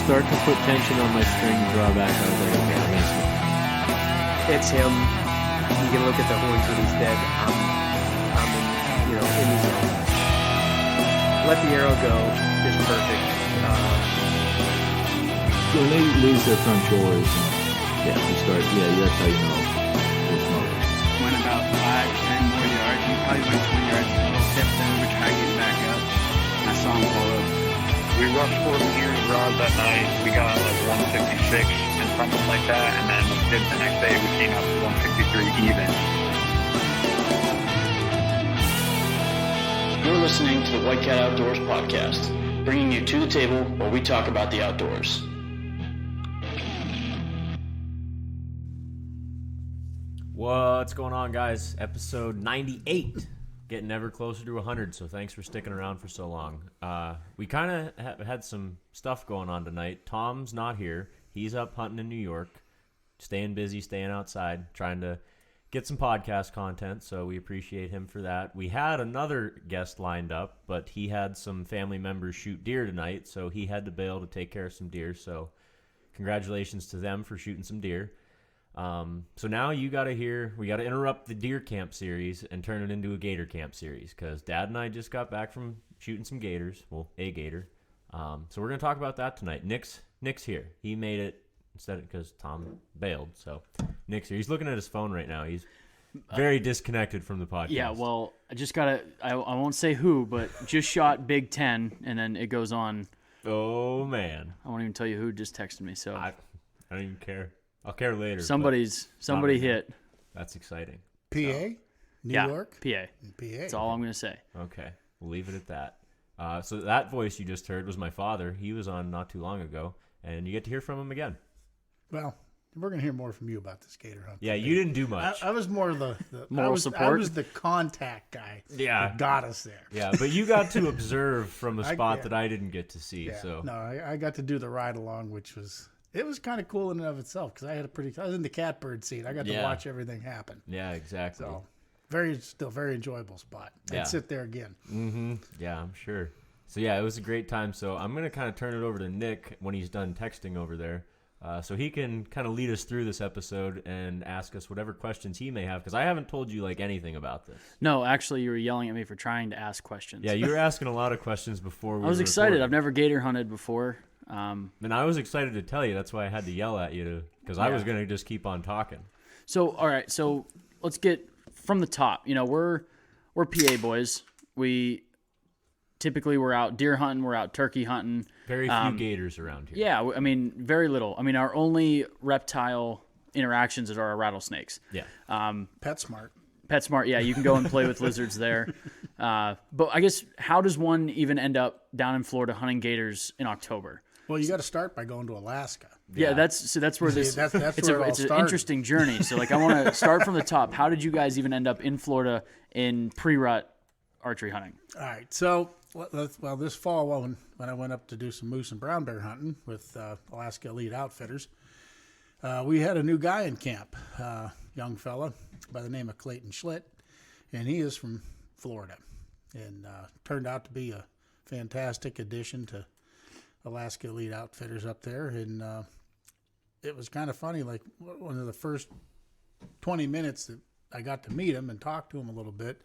start to put tension on my string drawback, I was like, okay, I'm gonna smoke. It's him. You can look at the horns when he's dead. I'm in the zone. Let the arrow go is perfect. So when they lose their front shoulders, that's how you know they're smoking. Went about 5-10 more yards. He probably went 20 yards, a little stepped over, tried to get back up. I saw him pull up. We rushed 4 meters rods that night. We got like 166 and something like that, and then the next day we came up to 163 even. You're listening to the White Cat Outdoors podcast, bringing you to the table where we talk about the outdoors. What's going on, guys? Episode 98. Getting ever closer to 100, so thanks for sticking around for so long. We kind of had some stuff going on tonight. Tom's not here. He's up hunting in New York, staying busy, staying outside, trying to get some podcast content, so we appreciate him for that. We had another guest lined up, but he had some family members shoot deer tonight, so he had to bail to take care of some deer, so congratulations to them for shooting some deer. So now we got to interrupt the deer camp series and turn it into a gator camp series, because Dad and I just got back from shooting some gators, well, a gator. So we're going to talk about that tonight. Nick's here. He made it instead because Tom bailed. So Nick's here. He's looking at his phone right now. He's very disconnected from the podcast. Yeah, well, I won't say who, but just shot Big 10, and then it goes on. Oh, man. I won't even tell you who just texted me. So I don't even care. I'll care later. Somebody hit. That's exciting. PA? New York? PA. That's all I'm going to say. Okay. We'll leave it at that. So that voice you just heard was my father. He was on not too long ago, and you get to hear from him again. Well, we're going to hear more from you about this gator hunt. Yeah, you didn't do much. I was more the moral support. I was the contact guy that got us there. Yeah, but you got to observe from a spot that I didn't get to see. Yeah. So no, I got to do the ride along, which was kind of cool in and of itself, because I was in the catbird seat. I got to watch everything happen. Yeah, exactly. So still very enjoyable spot. I'd sit there again. Mm-hmm. Yeah, I'm sure. So yeah, it was a great time. So I'm going to kind of turn it over to Nick when he's done texting over there. So he can kind of lead us through this episode and ask us whatever questions he may have, because I haven't told you anything about this. No, actually, you were yelling at me for trying to ask questions. Yeah, you were asking a lot of questions before we I was excited. recording. I've never gator hunted before. And I was excited to tell you. That's why I had to yell at you, because I was going to just keep on talking. So, all right. So let's get from the top. We're PA boys. We're out deer hunting. We're out turkey hunting. Very few gators around here. Yeah, I mean, very little. I mean, our only reptile interactions are our rattlesnakes. Yeah. PetSmart. Yeah, you can go and play with lizards there. But I guess, how does one even end up down in Florida hunting gators in October? Well, you got to start by going to Alaska. Yeah, that's where this. That's it's where an interesting journey. So, I want to start from the top. How did you guys even end up in Florida in pre-rut archery hunting? All right, so this fall when I went up to do some moose and brown bear hunting with Alaska Elite Outfitters, we had a new guy in camp, young fella by the name of Clayton Schlitt, and he is from Florida, and turned out to be a fantastic addition to Alaska Elite Outfitters up there. And it was kind of funny, like one of the first 20 minutes that I got to meet him and talk to him a little bit,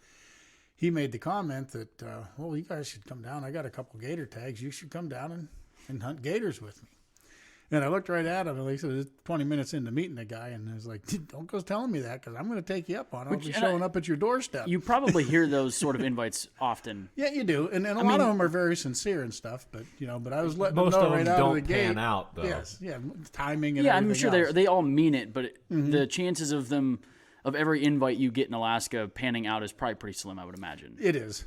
he made the comment that, well, you guys should come down. I got a couple gator tags. You should come down and hunt gators with me. And I looked right at him, and he said, 20 minutes into meeting the guy, and I was like, don't go telling me that, because I'm going to take you up on it. I'll be showing up at your doorstep. You probably hear those sort of invites often. Yeah, you do. And a lot of them are very sincere and stuff, but I was letting most them know of them right out of the don't gate. pan out, though. Yes, yeah, timing and yeah, everything I'm sure else. they all mean it, but the chances of every invite you get in Alaska panning out is probably pretty slim, I would imagine. It is.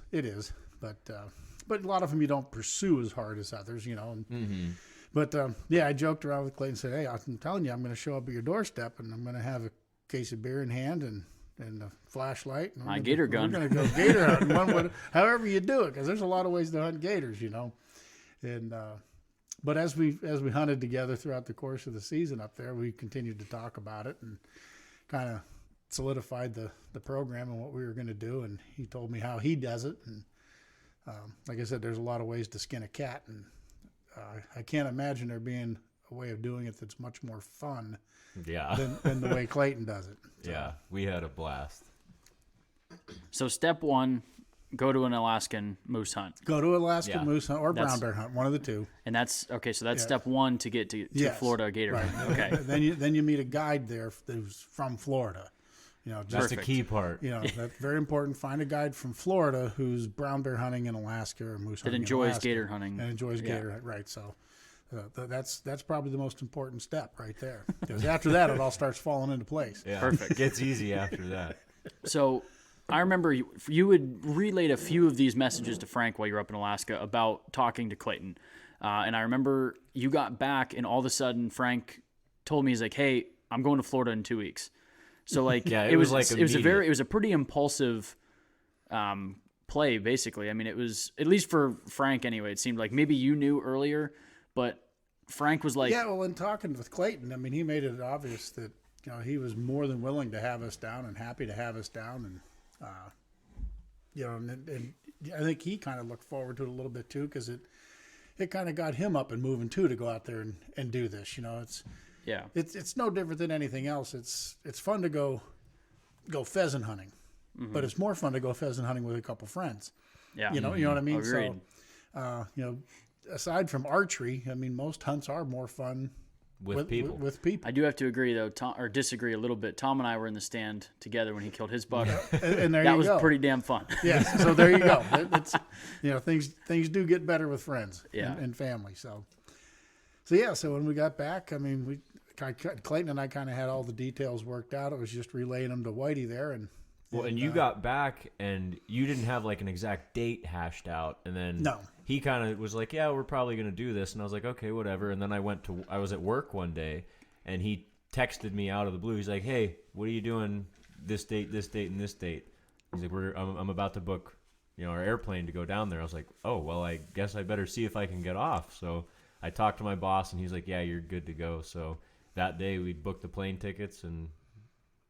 But a lot of them you don't pursue as hard as others, And, But, I joked around with Clayton and said, hey, I'm telling you, I'm going to show up at your doorstep, and I'm going to have a case of beer in hand and a flashlight. And my gator gun. We're going to go gator hunting, however you do it, because there's a lot of ways to hunt gators, And but as we hunted together throughout the course of the season up there, we continued to talk about it and kind of solidified the program and what we were going to do. And he told me how he does it. And like I said, there's a lot of ways to skin a cat, and I can't imagine there being a way of doing it that's much more fun Yeah. than the way Clayton does it. So, Yeah, we had a blast. So step one, go to an Alaskan moose hunt. go to Alaskan Yeah. moose hunt or brown That's- bear hunt, one of the two. And that's okay. So that's Yeah. step one to get to Yes. Florida Gator. Right. Hunt. Okay. then you meet a guide there who's from Florida. That's Just the Perfect. key part. that's very important. Find a guide from Florida who's brown bear hunting in Alaska or moose That hunting enjoys in Alaska gator hunting. and enjoys Yeah. gator hunt. Right. So that's probably the most important step right there. Because after that, it all starts falling into place. Yeah. Perfect. Gets easy after that. So I remember you had relayed a few of these messages to Frank while you were up in Alaska about talking to Clayton. And I remember you got back and all of a sudden Frank told me, he's like, hey, I'm going to Florida in 2 weeks. So like, Yeah, it it was was like it was a pretty impulsive play, basically. I mean, it was, at least for Frank anyway, it seemed like maybe you knew earlier, but Frank was like, Yeah, well, in talking with Clayton, I mean, he made it obvious that he was more than willing to have us down and happy to have us down, and and I think he kind of looked forward to it a little bit too, because it kind of got him up and moving too to go out there and do this. yeah, It's no different than anything else. It's fun to go pheasant hunting, but it's more fun to go pheasant hunting with a couple friends. yeah. You know what I mean? Agreed. So, aside from archery, I mean, most hunts are more fun With people. With people. I do have to agree though, or disagree a little bit. Tom and I were in the stand together when he killed his buck. And there That you was go. pretty damn fun. Yes. So there you go. It's things do get better with friends Yeah. and family. So yeah. So when we got back, I mean, Clayton and I kind of had all the details worked out. It was just relaying them to Whitey there, and You got back and you didn't have like an exact date hashed out, and then No. he kind of was like, "Yeah, we're probably gonna do this," and I was like, "Okay, whatever." And then I was at work one day, and he texted me out of the blue. He's like, "Hey, what are you doing this date, and this date?" He's like, I'm about to book, our airplane to go down there." I was like, "Oh, well, I guess I better see if I can get off." So I talked to my boss, and he's like, "Yeah, you're good to go." So that day we booked the plane tickets and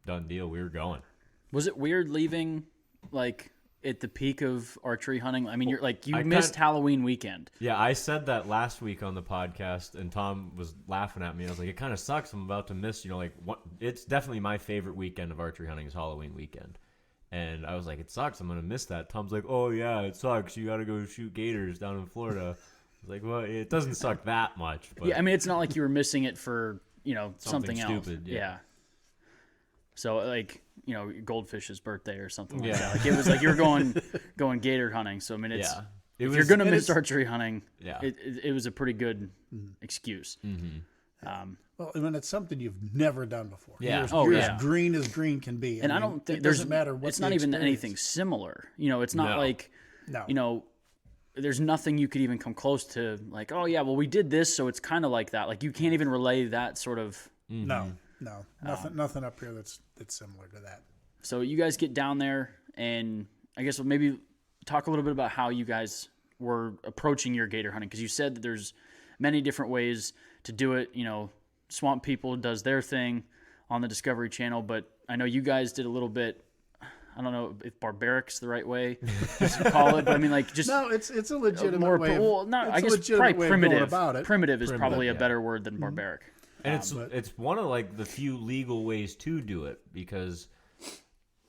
done deal. We were going. Was it weird leaving, like, at the peak of archery hunting? I mean, you're like, you I missed kinda- Halloween weekend. Yeah, I said that last week on the podcast, and Tom was laughing at me. I was like, "It kind of sucks. I'm about to miss, it's definitely my favorite weekend of archery hunting is Halloween weekend." And I was like, "It sucks. I'm going to miss that." Tom's like, "Oh, yeah, it sucks. You got to go shoot gators down in Florida." I was like, "Well, it doesn't suck that much." But Yeah, I mean, it's not like you were missing it for, something else. stupid, yeah. So, like, Goldfish's birthday or something like Yeah. that. Like, it was like you were going gator hunting. So, I mean, it's, yeah. if you're going to miss it's- archery hunting, Yeah. it was a pretty good excuse. well, I mean, it's something you've never done before. Yeah. You're yeah. as green as green can be. And I mean, don't think it there's doesn't matter what it's the not even experience. anything similar. It's not No. like, No. there's nothing you could even come close to, like, oh yeah, well, we did this, so it's kind of like that. Like, you can't even relay that sort of. No, nothing up here that's similar to that. So you guys get down there, and I guess we'll maybe talk a little bit about how you guys were approaching your gator hunting, because you said that there's many different ways to do it. Swamp People does their thing on the Discovery Channel, but I know you guys did a little bit. I don't know if barbaric's the right way to call it, but I mean, like, just No, it's a legitimate more. way. Well, not. It's I a guess legitimate probably way of going primitive. about it. Primitive is probably a yeah. better word than barbaric. And it's one of like the few legal ways to do it, because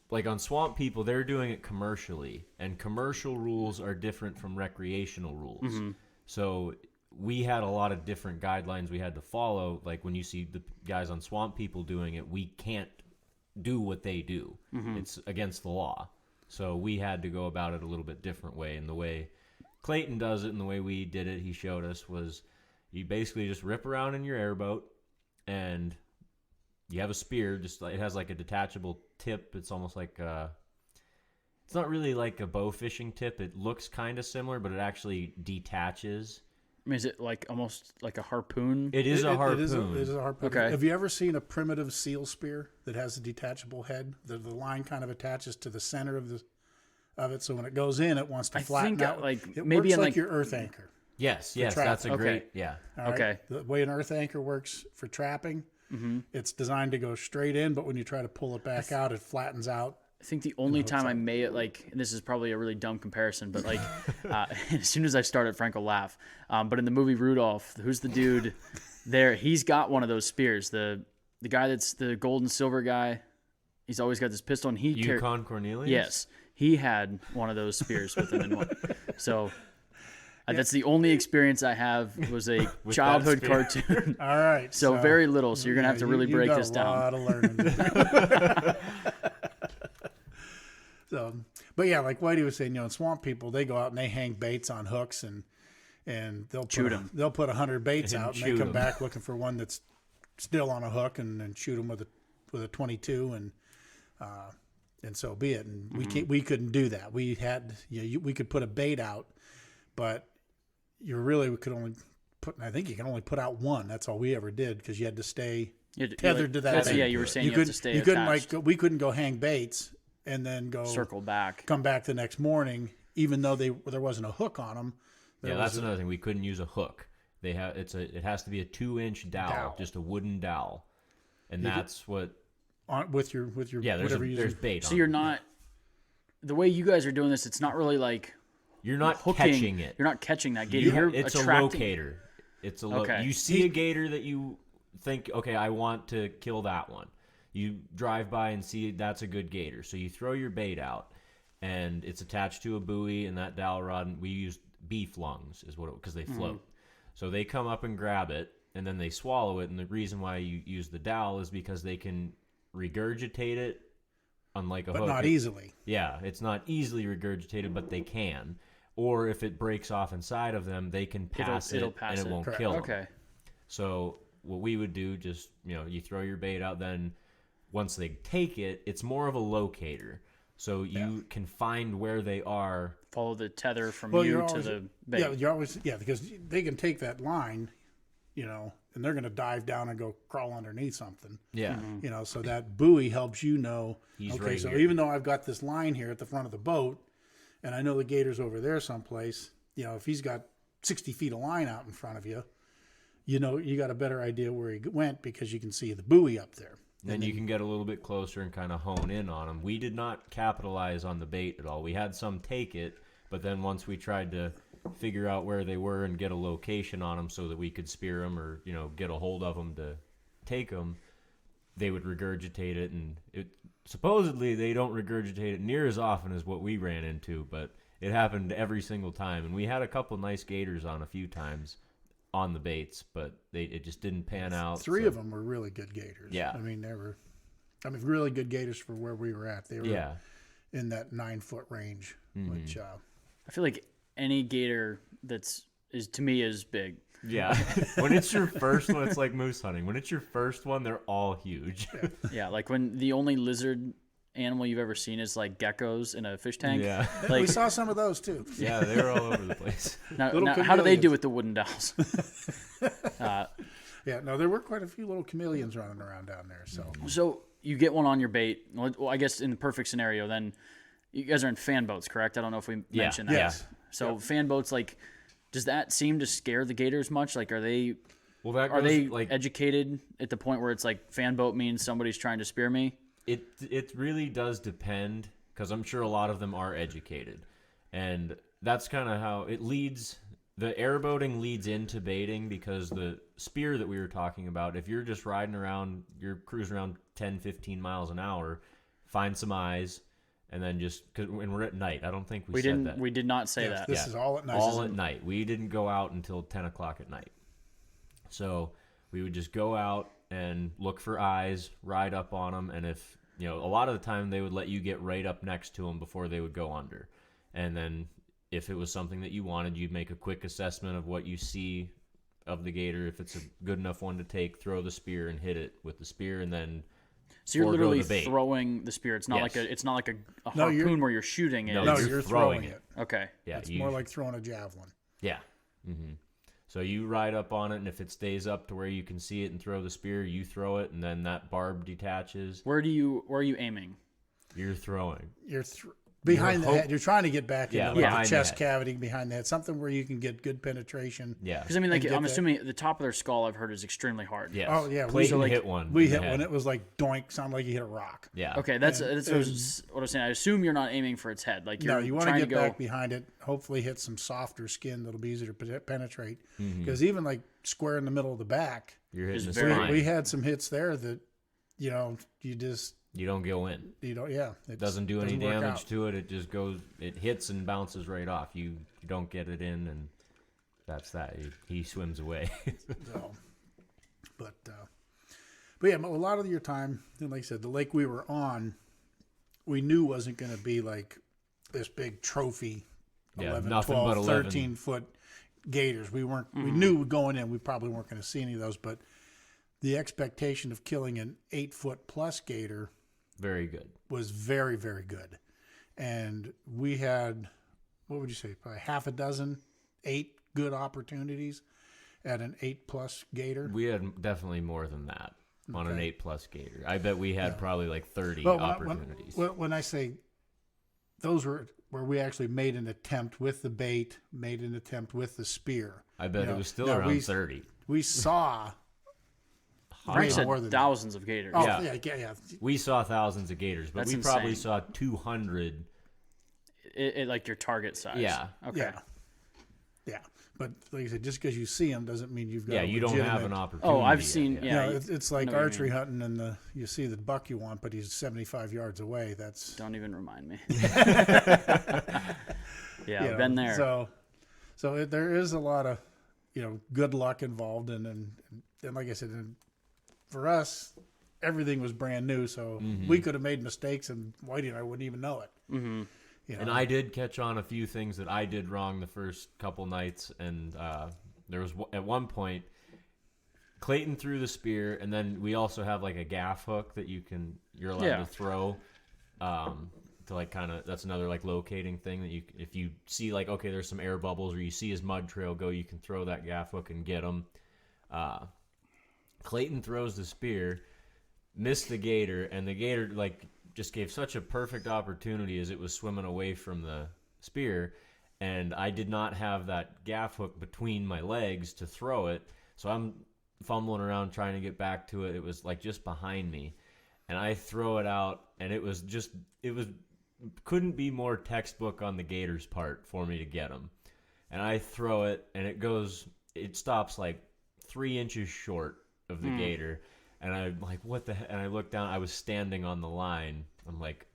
like on Swamp People, they're doing it commercially, and commercial rules are different from recreational rules. So we had a lot of different guidelines we had to follow. Like when you see the guys on Swamp People doing it, we can't do what they do. It's against the law. So we had to go about it a little bit different way. And the way Clayton does it and the way we did it, he showed us, was you basically just rip around in your airboat, and you have a spear. Just it has like a detachable tip. It's almost like it's not really like a bow fishing tip. It looks kind of similar, but it actually detaches. I mean, is it like almost like a harpoon? It is a harpoon. It is a harpoon. Okay. Have you ever seen a primitive seal spear that has a detachable head? The line kind of attaches to the center of it, so when it goes in, it wants to I flatten think, out. like, it maybe works in, like like- your earth anchor. Yes, trap. that's a Okay. great, yeah. All right? Okay. The way an earth anchor works for trapping, it's designed to go straight in, but when you try to pull it back out, it flattens out. I think the only time I may like, and this is probably a really dumb comparison, but like as soon as I started, Frank will laugh. But in the movie Rudolph, who's the dude there? He's got one of those spears. The guy that's the gold and silver guy. He's always got this pistol, and he Yukon Cornelius. Yes, he had one of those spears with him in one. So that's the only experience I have was a childhood cartoon. All right. So very little. So you're gonna have to really break this down. A lot of learning to do. So, but yeah, like Whitey was saying, in swamp people, they go out and they hang baits on hooks and they'll shoot them. They'll put 100 baits out and they come 'em. back looking for one that's still on a hook and shoot them with a 22 and so be it. And we couldn't do that. We had we could put a bait out, but we could only put. I think you can only put out one. That's all we ever did because you had to stay tethered to that. Yeah, you were saying you had to stay. You couldn't attached. we couldn't go hang baits and then go circle back, come back the next morning, even though there wasn't a hook on them. Yeah, that's another thing. We couldn't use a hook. It has to be a 2-inch dowel, just a wooden dowel, and that's what. With your whatever you there's use. bait. So you're not the way you guys are doing this. It's not really like you're not hooking, catching it. You're not catching that gator. It's attracting. a locator. It's a Okay. You see a gator that you think, okay, I want to kill that one. You drive by and see that's a good gator, so you throw your bait out, and it's attached to a buoy and that dowel rod. And we used beef lungs, because they float. So they come up and grab it, and then they swallow it. And the reason why you use the dowel is because they can regurgitate it, unlike a hook. But not easily. Yeah, it's not easily regurgitated, but they can. Or if it breaks off inside of them, they can pass It'll it, pass and it it. won't Correct. kill them. Okay. So what we would do, just you throw your bait out. Then once they take it, it's more of a locator. So you can find where they are. Follow the tether from Well, you you're to always, the bait. because they can take that line, and they're going to dive down and go crawl underneath something. Yeah. So that buoy helps you know. He's okay, right so here. even though I've got this line here at the front of the boat, and I know the gator's over there someplace, if he's got 60 feet of line out in front of you, you got a better idea where he went because you can see the buoy up there. Then you can get a little bit closer and kind of hone in on them. We did not capitalize on the bait at all. We had some take it, but then once we tried to figure out where they were and get a location on them so that we could spear them or get a hold of them to take them, they would regurgitate it, and supposedly they don't regurgitate it near as often as what we ran into, but it happened every single time. And we had a couple nice gators on a few times on the baits, but it just didn't pan out. Three of them were really good gators. Yeah. I mean, really good gators for where we were at. They were in that 9-foot range, which I feel like any gator is to me is big. Yeah. When it's your first one, it's like moose hunting. When it's your first one, they're all huge. Yeah, like when the only lizard animal you've ever seen is like geckos in a fish tank. Yeah. we Like, saw some of those too. Yeah, they were all over the place. now little how do they do chameleons. with the wooden dowels? Yeah, no, there were quite a few little chameleons running around down there. So you get one on your bait. Well, I guess in the perfect scenario, then you guys are in fan boats, correct? I don't know if we mentioned that. Yes. So fan boats, like, does that seem to scare the gators much? Like, are they Well, that are goes, they like educated at the point where it's like fan boat means somebody's trying to spear me? it really does depend, because I'm sure a lot of them are educated, and that's kind of how it leads. The airboating leads into baiting, because the spear that we were talking about, if you're just riding around, you're cruising around 10, 15 miles an hour, find some eyes, and then when we're at night, I don't think we said that. We did not say that. This is all at night. All at night. We didn't go out until 10 o'clock at night. So we would just go out and look for eyes, ride up on them, and if, a lot of the time they would let you get right up next to them before they would go under. And then if it was something that you wanted, you'd make a quick assessment of what you see of the gator. If it's a good enough one to take, throw the spear and hit it with the spear, and then So you're forego literally the bait. throwing the spear. It's not Yes. like a No, you're- harpoon where you're shooting it. No, you're you're throwing throwing it. it. Okay. Yeah, It's more like throwing a javelin. Yeah. Mm-hmm. So you ride up on it, and if it stays up to where you can see it and throw the spear, you throw it, and then that barb detaches. Where are you aiming? You're throwing. Behind the head. You're trying to get back into the behind chest the head. cavity behind the head. Something where you can get good penetration. Yeah. Because I mean, like And get I'm that- assuming the top of their skull I've heard is extremely hard. Yes. Oh, yeah, we- Clayton so, like, hit one. We in the hit one. head. It was like doink, sounded like you hit a rock. Yeah. Okay, that's what I was saying. I assume you're not aiming for its head. Like you're No, you want to trying get to go. back behind it. Hopefully, hit some softer skin that'll be easier to penetrate. Mm-hmm. Because even like square in the middle of the back, You're hitting the It's very- spine. we had some hits there that, you know, you just You don't go in. you don't. Yeah, it Doesn't do any work damage out. to it. It just goes. It hits and bounces right off. You don't get it in, and that's that. He swims away. So, but yeah, a lot of your time, and like I said, the lake we were on, we knew wasn't going to be like this big trophy, Yeah, 11, nothing 12, but 11. 13-foot gators. We weren't. We knew going in, we probably weren't going to see any of those. But the expectation of killing an 8-foot plus gator Very good. was very, very good. And we had, what would you say, probably half a dozen, 8 good opportunities at an 8+ gator. We had definitely more than that on an Okay. 8+ gator. I bet we had probably like 30 Well, opportunities. when I say those were where we actually made an attempt with the bait, made an attempt with the spear. I bet you know, it was still now around 30. We saw Frank said more than that. thousands of gators. Oh, Yeah. yeah. We saw thousands of gators, but That's we probably insane. saw 200. It like your target size. Yeah. Okay. Yeah. But like I said, just because you see them doesn't mean you've got Yeah, a you don't have legitimate- an opportunity. Oh, I've yet, seen. yeah. You Yeah. know, it's like know what you archery mean. hunting, and you see the buck you want, but he's 75 yards away. That's Don't even remind me. you Yeah, know, been there. So there is a lot of good luck involved, and like I said, and for us, everything was brand new, so we could have made mistakes, and Whitey and I wouldn't even know it. Mm-hmm. You know? And I did catch on a few things that I did wrong the first couple nights, and there was at one point Clayton threw the spear, and then we also have like a gaff hook that you're allowed to throw to like kind of, that's another like locating thing that if you see like, okay, there's some air bubbles or you see his mud trail go, you can throw that gaff hook and get him. Clayton throws the spear, missed the gator, and the gator like just gave such a perfect opportunity as it was swimming away from the spear, and I did not have that gaff hook between my legs to throw it, so I'm fumbling around trying to get back to it. It was like just behind me, and I throw it out, and it couldn't be more textbook on the gator's part for me to get him, and I throw it, and it stops like 3 inches short of the gator. And I'm like, what the heck? And I look down. I was standing on the line. I'm like,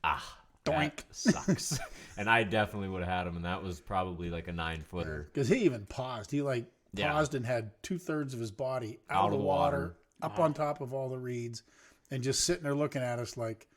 Doink. that sucks. And I definitely would have had him. And that was probably like a 9-footer. Because he even paused. He paused and had 2/3 of his body out of the water, up on top of all the reeds, and just sitting there looking at us like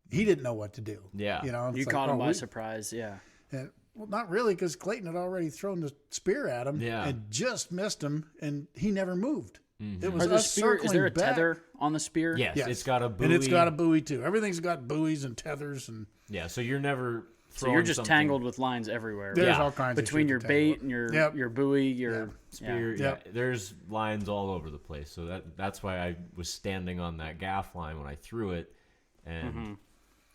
he didn't know what to do. Yeah. It's You like, caught him by we- surprise. Yeah. And, well, not really, because Clayton had already thrown the spear at him and just missed him, and he never moved. It was Are the us spear? Is there a circling back. tether on the spear? Yes, Yes. it's got a buoy. And it's got a buoy, too. Everything's got buoys and tethers. And Yeah, so you're never So you're just something- tangled with lines everywhere. there's Yeah. all kinds Between of your shit to tangle bait and Yep. your buoy, your spear. Yeah. Yeah, there's lines all over the place. So that's why I was standing on that gaff line when I threw it, and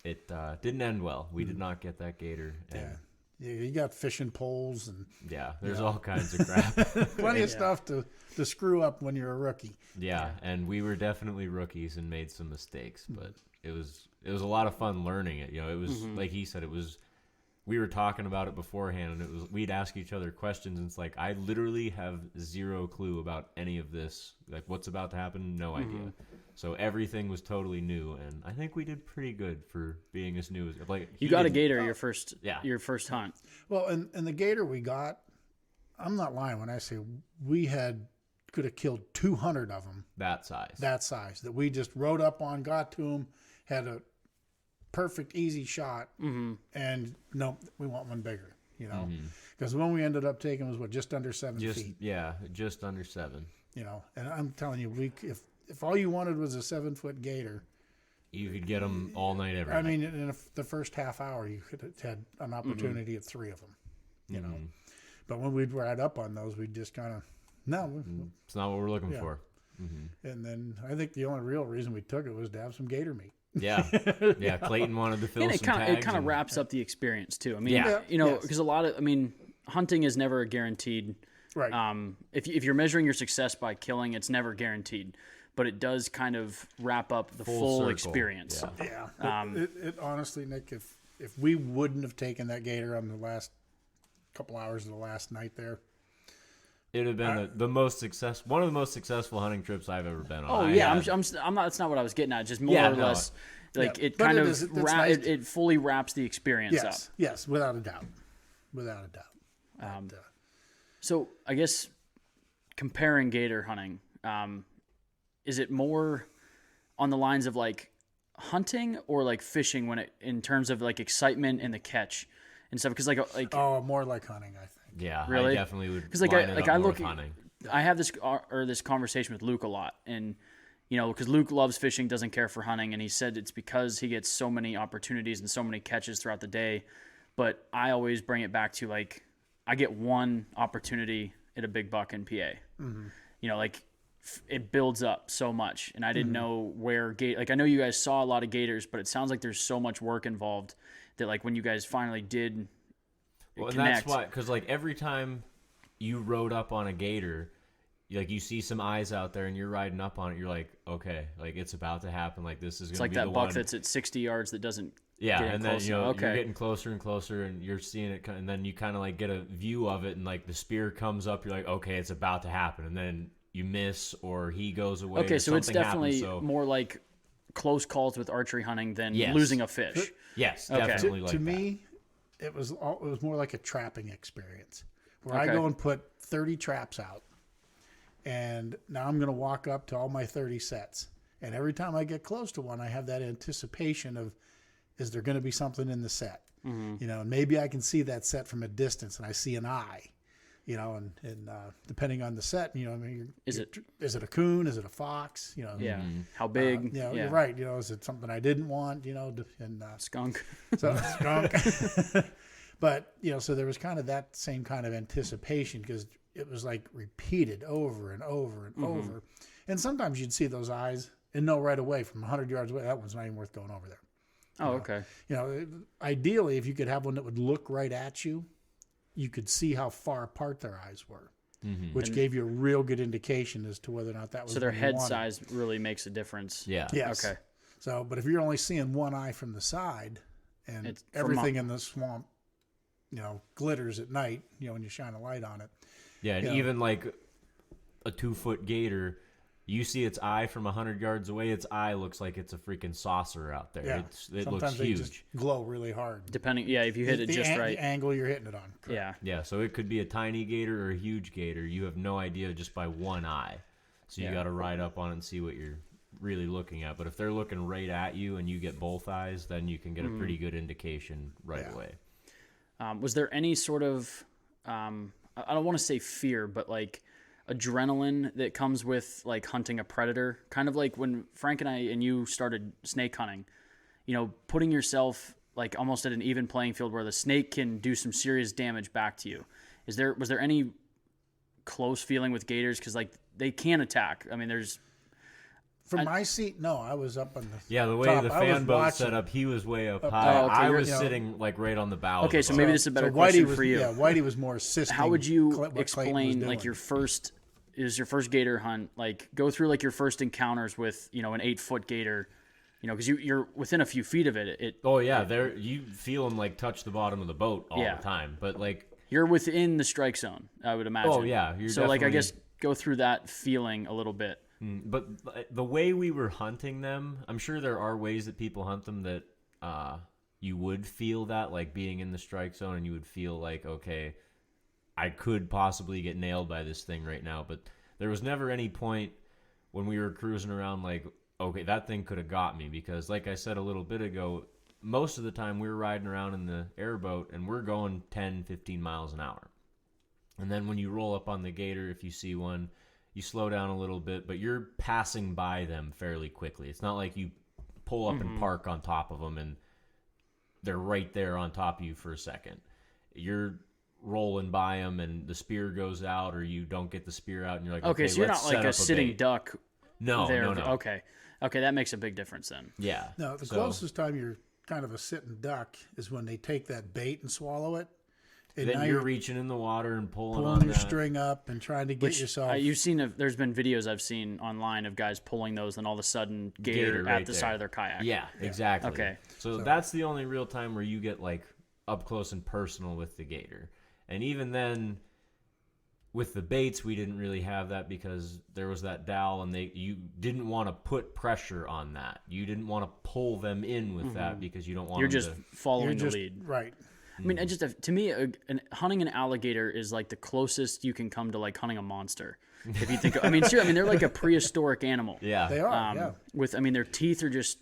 it didn't end well. We did not get that gator. And Yeah, you got fishing poles and there's all kinds of crap. plenty of stuff to screw up when you're a rookie. Yeah, and we were definitely rookies and made some mistakes, but it was a lot of fun learning it. It was like he said, we were talking about it beforehand, and we'd ask each other questions, and it's like I literally have zero clue about any of this. Like what's about to happen, no idea. So everything was totally new, and I think we did pretty good for being as new as like You got a gator your first hunt. Well, and the gator we got, I'm not lying when I say we could have killed 200 of them. that size. That size that we just rode up on, got to them, had a perfect easy shot, and no, we want one bigger. Because the one we ended up taking was just under 7 feet. Just under 7. And I'm telling you, if all you wanted was a 7-foot gator, You could get them all night, every I night. mean, in the first half hour, you could have had an opportunity at 3 of them. You know, but when we'd ride up on those, we'd just kind of It's not what we're looking Yeah. for. And then I think the only real reason we took it was to have some gator meat. Yeah. Yeah. Clayton wanted to fill And some tags. it kind of and- wraps up the experience too. I mean, Yeah. you know, Yes. because hunting is never a guaranteed. Right. If you're measuring your success by killing, it's never guaranteed, but it does kind of wrap up the full circle. experience. Yeah. Yeah. It honestly, Nick, if we wouldn't have taken that gator on the last couple hours of the last night there, It would have been one of the most successful hunting trips I've ever been on. Oh I yeah, had- I'm not. That's not what I was getting at. Just more Yeah, or no. less, like Yeah, it but kind it of is- it's nice to- it fully wraps the experience up. yes, without a doubt. Without a doubt. So I guess comparing gator hunting, is it more on the lines of like hunting or like fishing in terms of like excitement and the catch and stuff? Because like Oh, more like hunting, I think. Yeah, Really? I definitely would. because like line it up I more look, with hunting. I have this conversation with Luke a lot, and you know, because Luke loves fishing, doesn't care for hunting, and he said it's because he gets so many opportunities and so many catches throughout the day. But I always bring it back to like I get one opportunity at a big buck in PA. You know, like it builds up so much, and I didn't know where like I know you guys saw a lot of gators, but it sounds like there's so much work involved that like when you guys finally did Well, and connect, that's why, because like every time you rode up on a gator, like you see some eyes out there and you're riding up on it, you're like, okay, like it's about to happen. Like this is it's gonna like be that the buck one. that's at 60 yards that doesn't Yeah, get in and then close you know enough. you're Okay. getting closer and closer, and you're seeing it, and then you kind of like get a view of it, and like the spear comes up, you're like, okay, it's about to happen, and then you miss or he goes away. Okay, or so it's something definitely happens, so more like close calls with archery hunting than Yes. losing a fish. yes, Okay. definitely like to that. me, it was more like a trapping experience where I Okay. go and put 30 traps out, and now I'm going to walk up to all my 30 sets, and every time I get close to one, I have that anticipation of, is there going to be something in the set? You know, and maybe I can see that set from a distance, and I see an eye. You know, and depending on the set, you know, I mean, Is it a coon? Is it a fox? You know, yeah? How big? You know, yeah. you're right. You know, is it something I didn't want? You know, and Skunk. so skunk. But you know, so there was kind of that same kind of anticipation because it was like repeated over and over and over. And sometimes you'd see those eyes and know right away from 100 yards away that one's not even worth going over there. Oh, okay. You know, ideally, if you could have one that would look right at you, you could see how far apart their eyes were, which gave you a real good indication as to whether or not that was So their what you head wanted. size really makes a difference. Yeah, Yes. Okay. So, but if you're only seeing one eye from the side and It's from everything in the swamp, you know, glitters at night, you know, when you shine a light on it. yeah, and Yeah. even like a 2-foot gator, you see its eye from 100 yards away. Its eye looks like it's a freaking saucer out there. Yeah. It Sometimes looks they huge. just glow really hard. Depending, yeah, if you hit it just right. The angle you're hitting it on. Correct. Yeah. Yeah, so it could be a tiny gator or a huge gator. You have no idea just by one eye. So you Yeah. got to ride up on it and see what you're really looking at. But if they're looking right at you and you get both eyes, then you can get a pretty good indication right Yeah. away. Was there any sort of, I don't want to say fear, but like adrenaline that comes with like hunting a predator? Kind of like when Frank and I and you started snake hunting, you know, putting yourself like almost at an even playing field where the snake can do some serious damage back to you. Was there any close feeling with gators? Because like they can attack. I mean, there's From my seat, no, I was up on the Yeah, the way top. the I was fan boat watching. set up, he was way up Up high. Oh, okay, I you're- was you know- sitting like right on the bow. okay. of So the maybe boat. this is a better Whitey question was, for you. Yeah, Whitey was more assisting. How would you what Clayton was explain like doing. your first gator hunt? Like go through like your first encounters with, you know, an 8-foot gator, you know, because you're within a few feet of it. Oh yeah, there you feel him like touch the bottom of the boat all Yeah. the time. But like, You're within the strike zone, I would imagine. oh yeah, you're so like I definitely- guess go through that feeling a little bit. But the way we were hunting them, I'm sure there are ways that people hunt them that you would feel that, like being in the strike zone, and you would feel like, okay, I could possibly get nailed by this thing right now. But there was never any point when we were cruising around like, okay, that thing could have got me. Because like I said a little bit ago, most of the time we were riding around in the airboat and we're going 10, 15 miles an hour. And then when you roll up on the gator, if you see one, you slow down a little bit, but you're passing by them fairly quickly. It's not like you pull up and park on top of them and they're right there on top of you for a second. You're rolling by them and the spear goes out, or you don't get the spear out and you're like, Okay, so you're let's not like set a up sitting bait. duck No, there. no. Okay. Okay, that makes a big difference then. Yeah. No, the closest time you're kind of a sitting duck is when they take that bait and swallow it. And Then now you're reaching in the water and pulling on your that. string up and trying to get yourself. You've seen, there's been videos I've seen online of guys pulling those, and all of a sudden Gator right at the there. side of their kayak. Yeah, exactly. Okay. So that's the only real time where you get like up close and personal with the gator. And even then, with the baits, we didn't really have that because there was that dowel, and you didn't want to put pressure on that. You didn't want to pull them in with that because you don't want You're them just to... following the lead. Right. I mean, to me, hunting an alligator is like the closest you can come to like hunting a monster. If you think, I mean, seriously, I mean, they're like a prehistoric animal. Yeah. They are, yeah. I mean, their teeth are just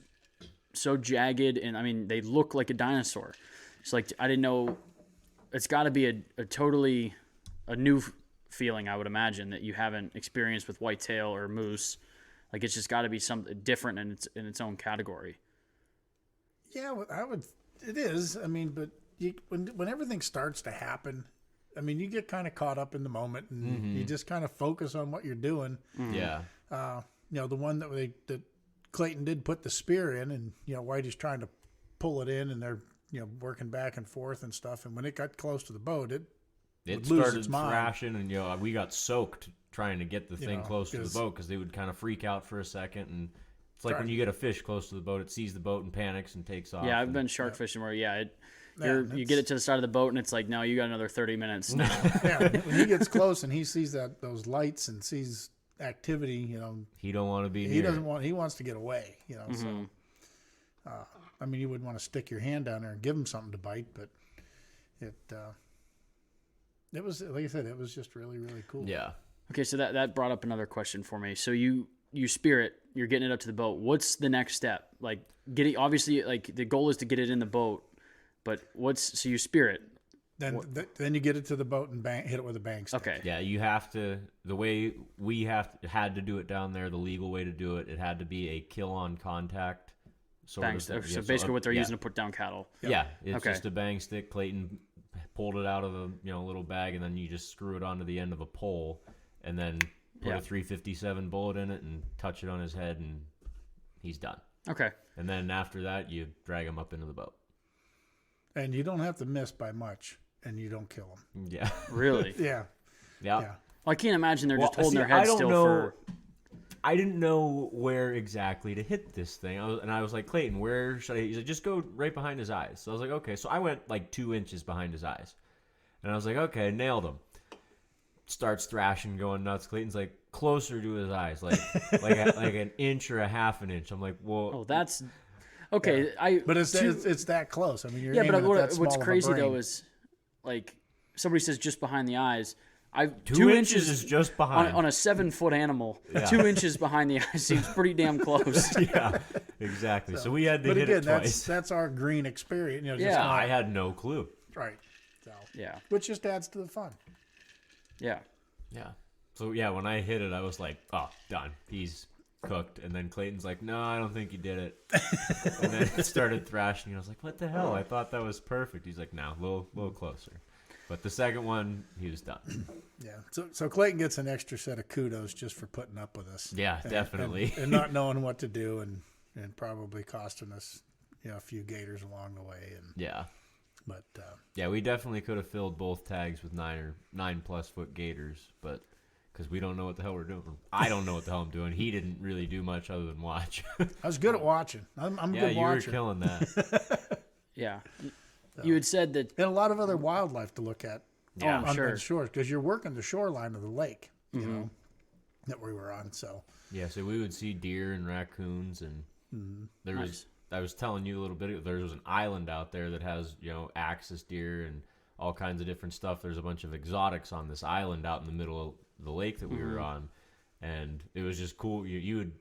so jagged, and I mean, they look like a dinosaur. It's like, I didn't know. It's got to be a totally a new feeling, I would imagine, that you haven't experienced with whitetail or moose. Like, it's just got to be something different in its own category. Yeah, it is. I mean, but when everything starts to happen, I mean, you get kind of caught up in the moment, and you just kind of focus on what you're doing. Yeah. The one that Clayton did put the spear in, and Whitey's trying to pull it in, and they're working back and forth and stuff. And when it got close to the boat, it started thrashing, and we got soaked trying to get the thing close to the boat because they would kind of freak out for a second. And it's like when you get a fish close to the boat, it sees the boat and panics and takes off. Yeah, I've been shark fishing where you get it to the side of the boat, and it's like, no, you got another 30 minutes. Yeah, when he gets close and he sees those lights and sees activity, he don't want to be. He doesn't want. He wants to get away. So. I mean, you wouldn't want to stick your hand down there and give him something to bite, but it was, like I said, it was just really, really cool. Yeah. Okay, so that brought up another question for me. So you spear it, you're getting it up to the boat. What's the next step? Like, obviously, like, the goal is to get it in the boat, but so you spear it. Then you get it to the boat and hit it with a bang stick. Okay. Yeah, you have to, the way we had to do it down there, the legal way to do it, it had to be a kill on contact. Bang stick. So basically what they're using to put down cattle. Yeah, it's just a bang stick. Clayton pulled it out of a little bag, and then you just screw it onto the end of a pole, and then put a 357 bullet in it and touch it on his head, and he's done. Okay. And then after that, you drag him up into the boat. And you don't have to miss by much, and you don't kill him. Yeah. Really? Yeah. Yeah. Yeah. Well, I can't imagine they're just holding their head still for... I didn't know where exactly to hit this thing. I was like, Clayton, where should I? He's like, just go right behind his eyes. So I was like, okay. So I went like 2 inches behind his eyes. And I was like, okay, nailed him. Starts thrashing, going nuts. Clayton's like, closer to his eyes, like an inch or a half an inch. I'm like, well. Oh, that's... Okay. Yeah. But it's that close. I mean, you're but aiming at that what's small crazy, of a brain. though, is, like, somebody says just behind the eyes... 2 inches is just behind on a 7-foot animal. Yeah. 2 inches behind the eye seems pretty damn close. Yeah, exactly. So we had to hit it twice. That's our green experience. I had no clue. Right. So, yeah. Which just adds to the fun. Yeah. Yeah. So when I hit it, I was like, oh, done. He's cooked. And then Clayton's like, no, I don't think you did it. And then it started thrashing. And I was like, what the hell? I thought that was perfect. He's like, no, a little closer. But the second one, he was done. Yeah. So Clayton gets an extra set of kudos just for putting up with us. Yeah, definitely. And not knowing what to do and probably costing us, a few gators along the way. And yeah. But we definitely could have filled both tags with 9+ foot gators, but because we don't know what the hell we're doing. I don't know what the hell I'm doing. He didn't really do much other than watch. I was good at watching. I'm a good watcher. Yeah, you were killing that. Yeah. You had said that... And a lot of other wildlife to look at on the shores, because you're working the shoreline of the lake, that we were on. So yeah, so we would see deer and raccoons, and there was... I was telling you a little bit, there was an island out there that has, axis deer and all kinds of different stuff. There's a bunch of exotics on this island out in the middle of the lake that we were on, and it was just cool. You would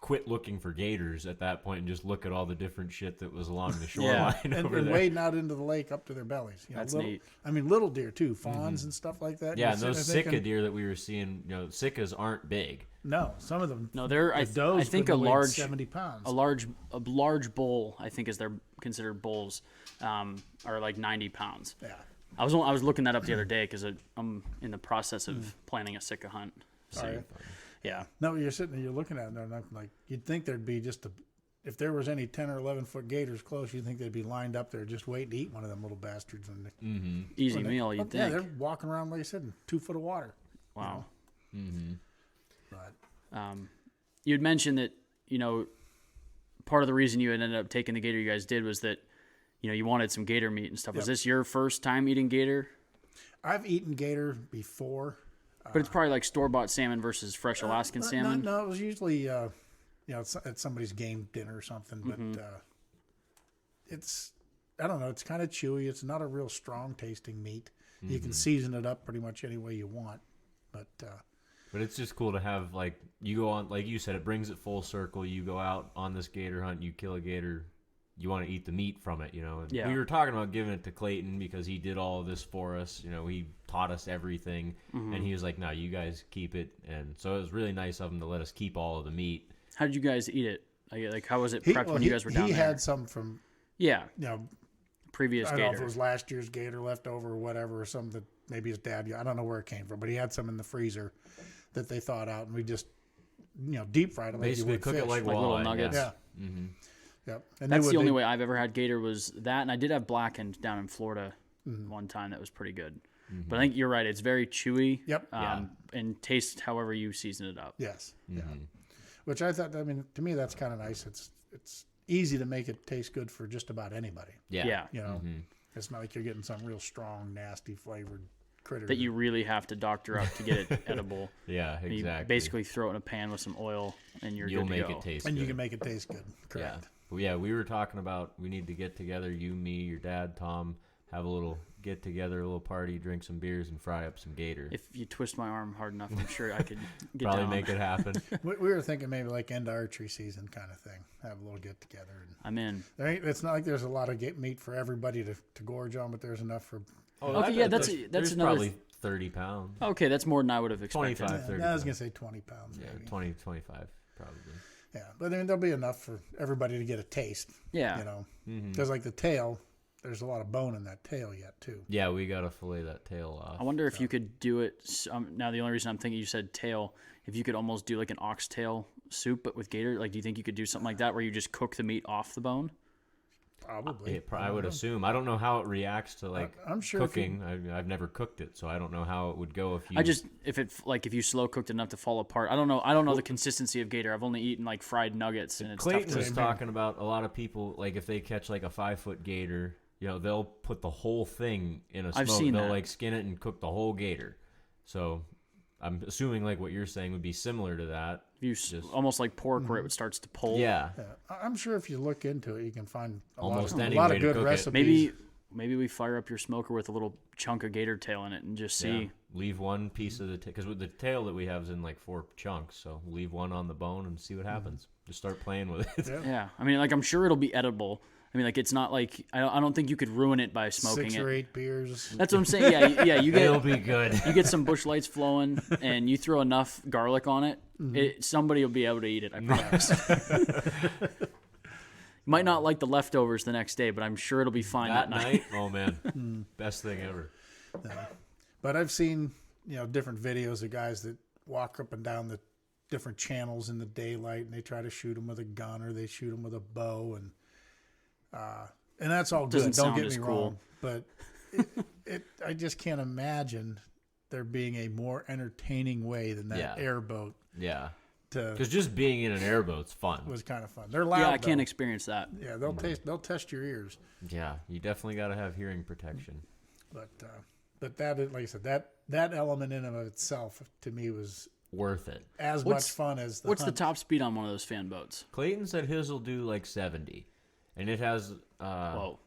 quit looking for gators at that point and just look at all the different shit that was along the shoreline and over there. wading out into the lake up to their bellies. That's neat. I mean, little deer too, fawns and stuff like that. Yeah, and those Sika deer that we were seeing, Sikas aren't big. No, some of them. No, they're I think a large 70 pounds. A large bull, I think, is they're considered bulls, are like 90 pounds. Yeah. I was looking that up the other day because I'm in the process of planning a Sika hunt. So. Right. Yeah. No, you're sitting there, you're looking at them, and I'm like, you'd think there'd be if there was any 10 or 11-foot gators close, you'd think they'd be lined up there just waiting to eat one of them little bastards. And Easy meal, you'd yeah, think. they're walking around, like I said, in 2 foot of water. Wow. But You'd mentioned that, part of the reason you had ended up taking the gator you guys did was that, you wanted some gator meat and stuff. Was this your first time eating gator? I've eaten gator before. But it's probably like store-bought salmon versus fresh Alaskan salmon. No, it was usually, at somebody's game dinner or something. But it's, I don't know, it's kind of chewy. It's not a real strong tasting meat. You can season it up pretty much any way you want. But it's just cool to have, like, you go on, like you said, it brings it full circle. You go out on this gator hunt, you kill a gator, you want to eat the meat from it, And Yeah. we were talking about giving it to Clayton because he did all of this for us. He taught us everything, and he was like, no, you guys keep it. And so it was really nice of him to let us keep all of the meat. How did you guys eat it? Like how was it prepped when you guys were down He there? had some from, Yeah, I previous don't know if gator. it was last year's gator left over or whatever, or something that maybe his dad, I don't know where it came from, but he had some in the freezer that they thawed out, and we just, deep fried it like Basically, you would cook fish. it like Like little walleye, nuggets. Yeah. Mm-hmm. Yep. And That's they the would- only they- way I've ever had gator was that, and I did have blackened down in Florida one time. That was pretty good. But I think you're right. It's very chewy. Yep. And taste however you season it up. Yes. Yeah. Which I thought, to me, that's kind of nice. It's easy to make it taste good for just about anybody. Yeah. Yeah. It's not like you're getting some real strong, nasty flavored critter. That you really have to doctor up to get it edible. Yeah, You exactly. basically throw it in a pan with some oil, and you'll You'll good to make go. it taste and good. you can make it taste good. Correct. Yeah. But yeah, we were talking about we need to get together, you, me, your dad, Tom, have a little get together, a little party, drink some beers, and fry up some gator. If you twist my arm hard enough, I'm sure I could get Probably down. make it happen. We were thinking maybe like end of archery season kind of thing. Have a little get together. And I'm in. it's not like there's a lot of meat for everybody to gorge on, but there's enough for. Okay, yeah, that's there's another probably 30 pounds. Okay, that's more than I would have expected. 25, 30 I was gonna say 20 pounds. Yeah, Maybe. 20, 25 probably. Yeah, but there'll be enough for everybody to get a taste. Yeah. Because like the tail, there's a lot of bone in that tail yet too. Yeah, we got to fillet that tail off. I wonder if you could do it. Now, the only reason I'm thinking you said tail, if you could almost do like an oxtail soup, but with gator, like, do you think you could do something like that where you just cook the meat off the bone? Probably. I would assume. I don't know how it reacts to like I'm sure if cooking. I've never cooked it, so I don't know how it would go if you. If you slow cooked enough to fall apart. I don't know the consistency of gator. I've only eaten like fried nuggets, and it's Clayton tough was to. talking about a lot of people like if they catch like a 5-foot gator, they'll put the whole thing in a smoke. I've seen they'll that. like skin it and cook the whole gator. So I'm assuming like what you're saying would be similar to that. Almost like pork where it starts to pull. Yeah. I'm sure if you look into it, you can find Almost a any lot way of to good cook it. recipes. Maybe we fire up your smoker with a little chunk of gator tail in it and just see. Yeah. Leave one piece of the because with the tail that we have is in like 4 chunks, so leave one on the bone and see what happens. Just start playing with it. Yeah, I mean, like I'm sure it'll be edible. I mean, like it's not like I don't think you could ruin it by smoking 6 it. or 8 beers. That's what I'm saying. Yeah, you get It'll be good. You get some bush lights flowing, and you throw enough garlic on it. Somebody will be able to eat it. I promise. Might not like the leftovers the next day, but I'm sure it'll be fine that night. Oh man, best thing ever. But I've seen different videos of guys that walk up and down the different channels in the daylight, and they try to shoot them with a gun or they shoot them with a bow, and that's all good. Doesn't Don't sound get as me cool. wrong, but I just can't imagine there being a more entertaining way than that airboat. Yeah. Because just being in an airboat's fun. Was kind of fun. They're loud. Yeah, I can't though. experience that. Yeah, they'll test your ears. Yeah, you definitely got to have hearing protection. But that is, like I said, that element in and of itself to me was worth it. As much fun as the What's hunt. the top speed on one of those fan boats? Clayton said his will do like 70, and it has. Whoa.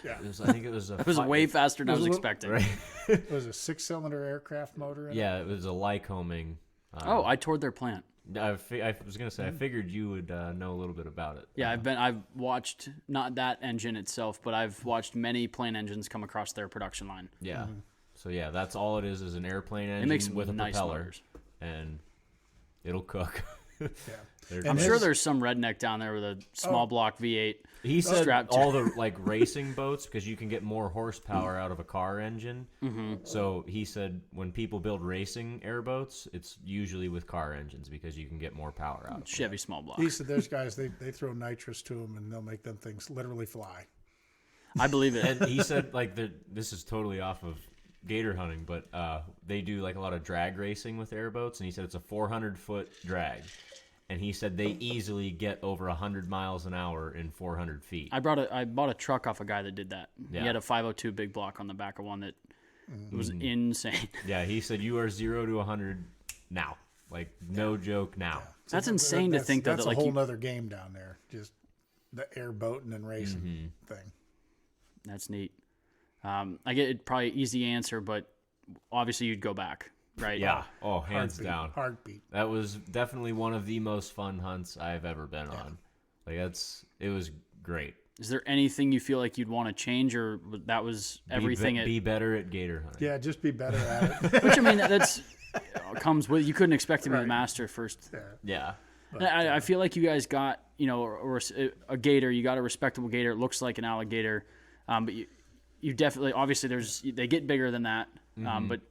Yeah. I think it was. It was way faster than I was expecting. Right? It was a 6-cylinder aircraft motor. In it was a Lycoming. I toured their plant. I was gonna say I figured you would know a little bit about it. Yeah, I've watched not that engine itself, but I've watched many plane engines come across their production line. Yeah. So yeah, that's all it is an airplane engine makes with a nice propeller, motors. and it'll cook. I'm sure there's some redneck down there with a small block V8. He said strapped to all the like racing boats, because you can get more horsepower out of a car engine. So he said when people build racing airboats, it's usually with car engines because you can get more power out of them. Chevy small block. He said there's guys, they throw nitrous to them, and they'll make them things literally fly. I believe it. And he said like this is totally off of gator hunting, but they do like a lot of drag racing with airboats, and he said it's a 400-foot drag. And he said they easily get over 100 miles an hour in 400 feet. I bought a truck off a guy that did that. Yeah. He had a 502 big block on the back of one that was insane. Yeah, he said you are 0 to 100 now. Like, no joke now. That's insane to think, though. That's that, like, a whole other game down there. Just the airboating and racing thing. That's neat. I get it, probably easy answer, but obviously you'd go back, right? Yeah. Oh, hands down. Heartbeat. That was definitely one of the most fun hunts I've ever been on. Like, it was great. Is there anything you feel like you'd want to change, or that was everything? Be better at gator hunting. Yeah, just be better at it. Which, I mean, that's comes with. You couldn't expect to be the master first. Yeah. But, I feel like you guys got, or a gator. You got a respectable gator. It looks like an alligator, but you definitely, obviously, they get bigger than that. But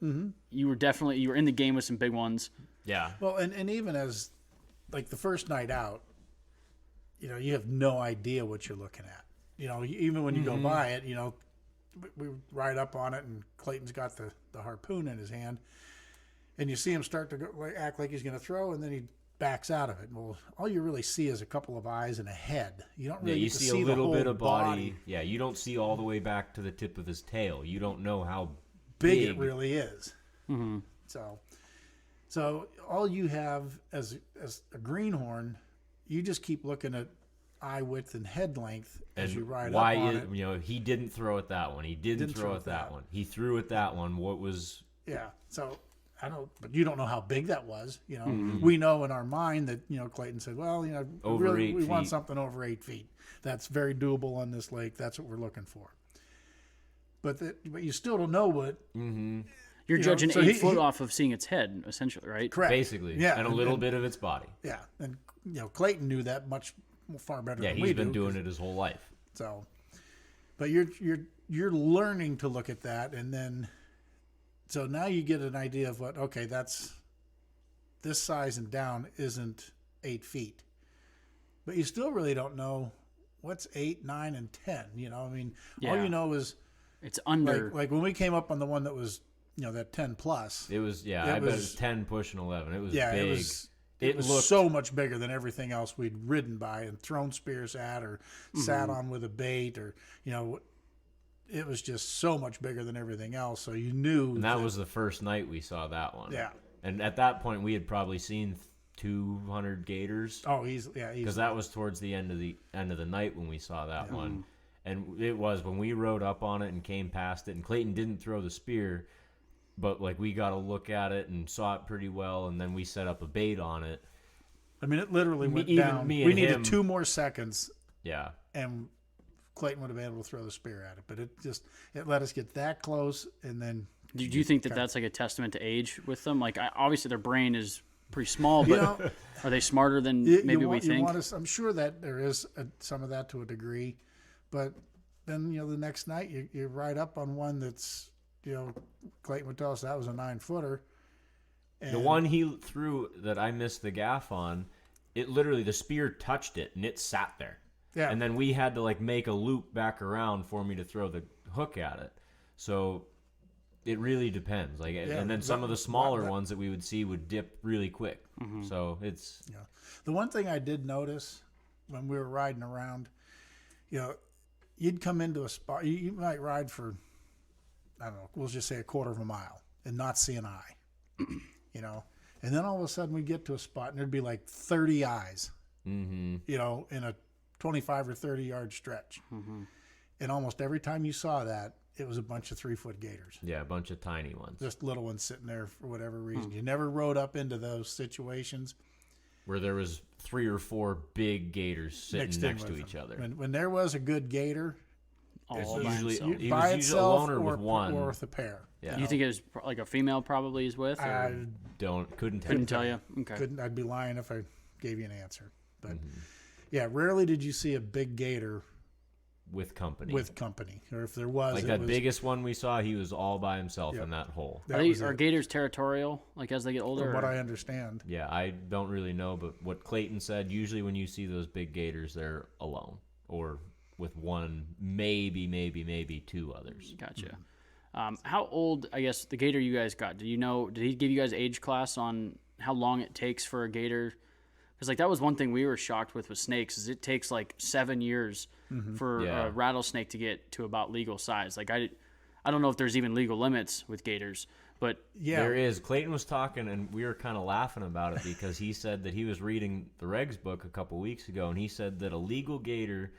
you were in the game with some big ones. Yeah. Well, and even as like the first night out, you have no idea what you're looking at. Even when you go by it, we ride up on it, and Clayton's got the harpoon in his hand, and you see him start to act like he's going to throw, and then he backs out of it. Well, all you really see is a couple of eyes and a head. You don't really you get to see a little the whole bit of body. Yeah, you don't see all the way back to the tip of his tail. You don't know how big it really is. So all you have as a greenhorn, you just keep looking at eye width and head length as you ride up on it. He didn't throw at that one. He didn't throw at that one. He threw at that one. What was? Yeah. So but you don't know how big that was. We know in our mind that Clayton said, well, over we 8 feet. want something over 8 feet. That's very doable on this lake. That's what we're looking for. But you still don't know what. You're judging 8 foot off of seeing its head, essentially, right? Correct. Basically, yeah, and a little bit of its body. Yeah, and Clayton knew that far better than we do. Yeah, he's been doing it his whole life. So, but you're learning to look at that, and then so now you get an idea of what. Okay, that's this size and down isn't 8 feet, but you still really don't know what's 8, 9, and 10. All you know is it's under. Like when we came up on the one that was that 10 plus. It was I bet it was 10 pushing 11. It was big. It was looked so much bigger than everything else we'd ridden by and thrown spears at or sat on with a bait or it was just so much bigger than everything else. So you knew. And that was the first night we saw that one. Yeah. And at that point we had probably seen 200 gators. Oh, easily. Because that was towards the end of the night when we saw that one. And it was when we rode up on it and came past it, and Clayton didn't throw the spear, but like we got a look at it and saw it pretty well, and then we set up a bait on it. I mean, it literally went even down. me We and needed him- 2 more seconds, Yeah. and Clayton would have been able to throw the spear at it. But it let us get that close, and then. Do you think that that's like a testament to age with them? Like, obviously their brain is pretty small, but are they smarter than maybe we think? I'm sure that there is some of that to a degree, but then the next night you ride up on one that's Clayton would tell us that was a 9-footer. The one he threw that I missed the gaff on, it literally the spear touched it and it sat there. Yeah. And then we had to like make a loop back around for me to throw the hook at it. So it really depends. Like, and then some of the smaller ones that we would see would dip really quick. So it's the one thing I did notice when we were riding around, you'd come into a spot, you might ride for, I don't know, we'll just say a quarter of a mile and not see an eye, and then all of a sudden we'd get to a spot and there'd be like 30 eyes, in a 25 or 30 yard stretch. And almost every time you saw that, it was a bunch of 3-foot gators. Yeah, a bunch of tiny ones. Just little ones sitting there for whatever reason. You never rode up into those situations where there was 3 or 4 big gators sitting next to with each them. other. When there was a good gator, All It's usually- by himself. he by was usually itself alone or with one. or with a pair. Yeah. You think it was like a female probably is with? Or I couldn't couldn't tell you. Okay. I'd be lying if I gave you an answer. But yeah, rarely did you see a big gator with company. Or if there was, like that biggest one we saw, he was all by himself in that hole. Are gators territorial, like as they get older? From what I understand. Yeah, I don't really know, but what Clayton said, usually when you see those big gators, they're alone or with one, maybe two others. Gotcha. How old, I guess, the gator you guys got? Did he give you guys age class on how long it takes for a gator? Because like that was one thing we were shocked with snakes is it takes like 7 years for a rattlesnake to get to about legal size. Like I don't know if there's even legal limits with gators, but there is. Clayton was talking, and we were kind of laughing about it because he said that he was reading the regs book a couple weeks ago, and he said that a legal gator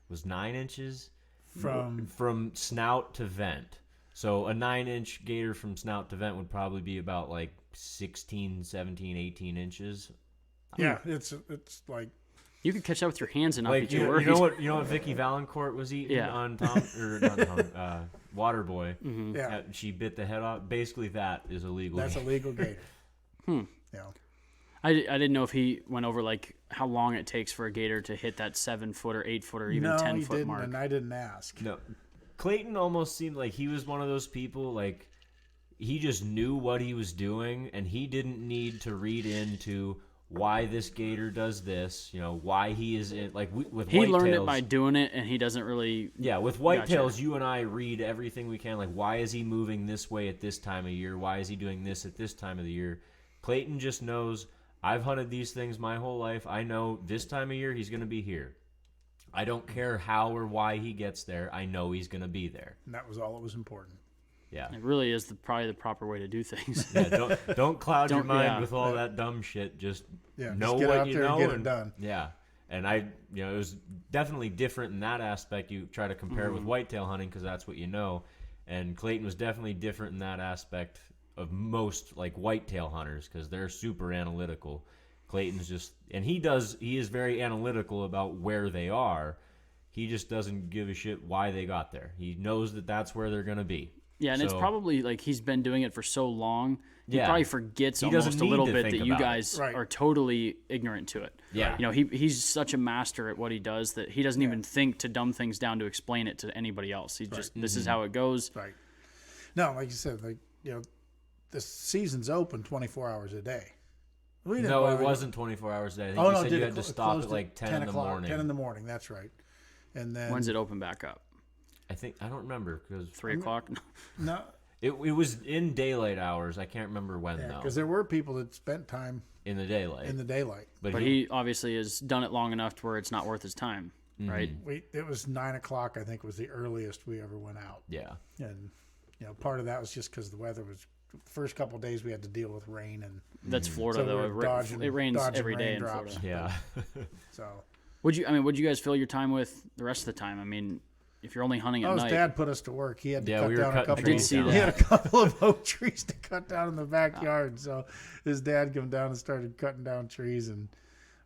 was 9 inches from snout to vent. So a 9-inch gator from snout to vent would probably be about like 16, 17, 18 inches. Yeah, it's like you could catch that with your hands and not like be too worried. You know what Vicky Valancourt was eating on Waterboy. Yeah, she bit the head off. Basically, that is illegal. That's a legal gator. Yeah. I didn't know if he went over like how long it takes for a gator to hit that 7-foot or 8-foot or even 10-foot mark. And I didn't ask. No, Clayton almost seemed like he was one of those people like he just knew what he was doing, and he didn't need to read into why this gator does this, why he is in, like with he whitetails. learned it by doing it, and he doesn't really. Yeah, with whitetails, you and I read everything we can. Like, why is he moving this way at this time of year? Why is he doing this at this time of the year? Clayton just knows. I've hunted these things my whole life. I know this time of year he's going to be here. I don't care how or why he gets there. I know he's going to be there. And that was all that was important. Yeah, it really is probably the proper way to do things. Yeah, don't cloud your mind with all that dumb shit. Just know get what out you there know and get it done. Yeah, and it was definitely different in that aspect. You try to compare it with whitetail hunting because that's what you know, and Clayton was definitely different in that aspect of most like whitetail hunters because they're super analytical. Clayton's just, and he is very analytical about where they are. He just doesn't give a shit why they got there. He knows that that's where they're going to be. Yeah, and it's probably like he's been doing it for so long, he probably forgets almost a little bit that you guys are totally ignorant to it. Yeah. He's such a master at what he does that he doesn't even think to dumb things down to explain it to anybody else. He just, this is how it goes. Right. No, like you said, the season's open 24 hours a day. No, it wasn't 24 hours a day. I think you said you had to stop at like 10 in the morning. 10 in the morning, that's right. And then when's it open back up? I don't remember because 3 o'clock. No, it was in daylight hours. I can't remember when though. Because there were people that spent time in the daylight. But he obviously has done it long enough to where it's not worth his time, right? It was 9 o'clock. I think was the earliest we ever went out. Yeah, and part of that was just because the weather was. The first couple of days we had to deal with rain and that's Florida though. It rains every day in Florida. Yeah. So would you guys fill your time with the rest of the time? I mean, if you're only hunting at night. His dad put us to work. He had to cut down a couple. I did see that. He had a couple of oak trees to cut down in the backyard. So his dad came down and started cutting down trees, and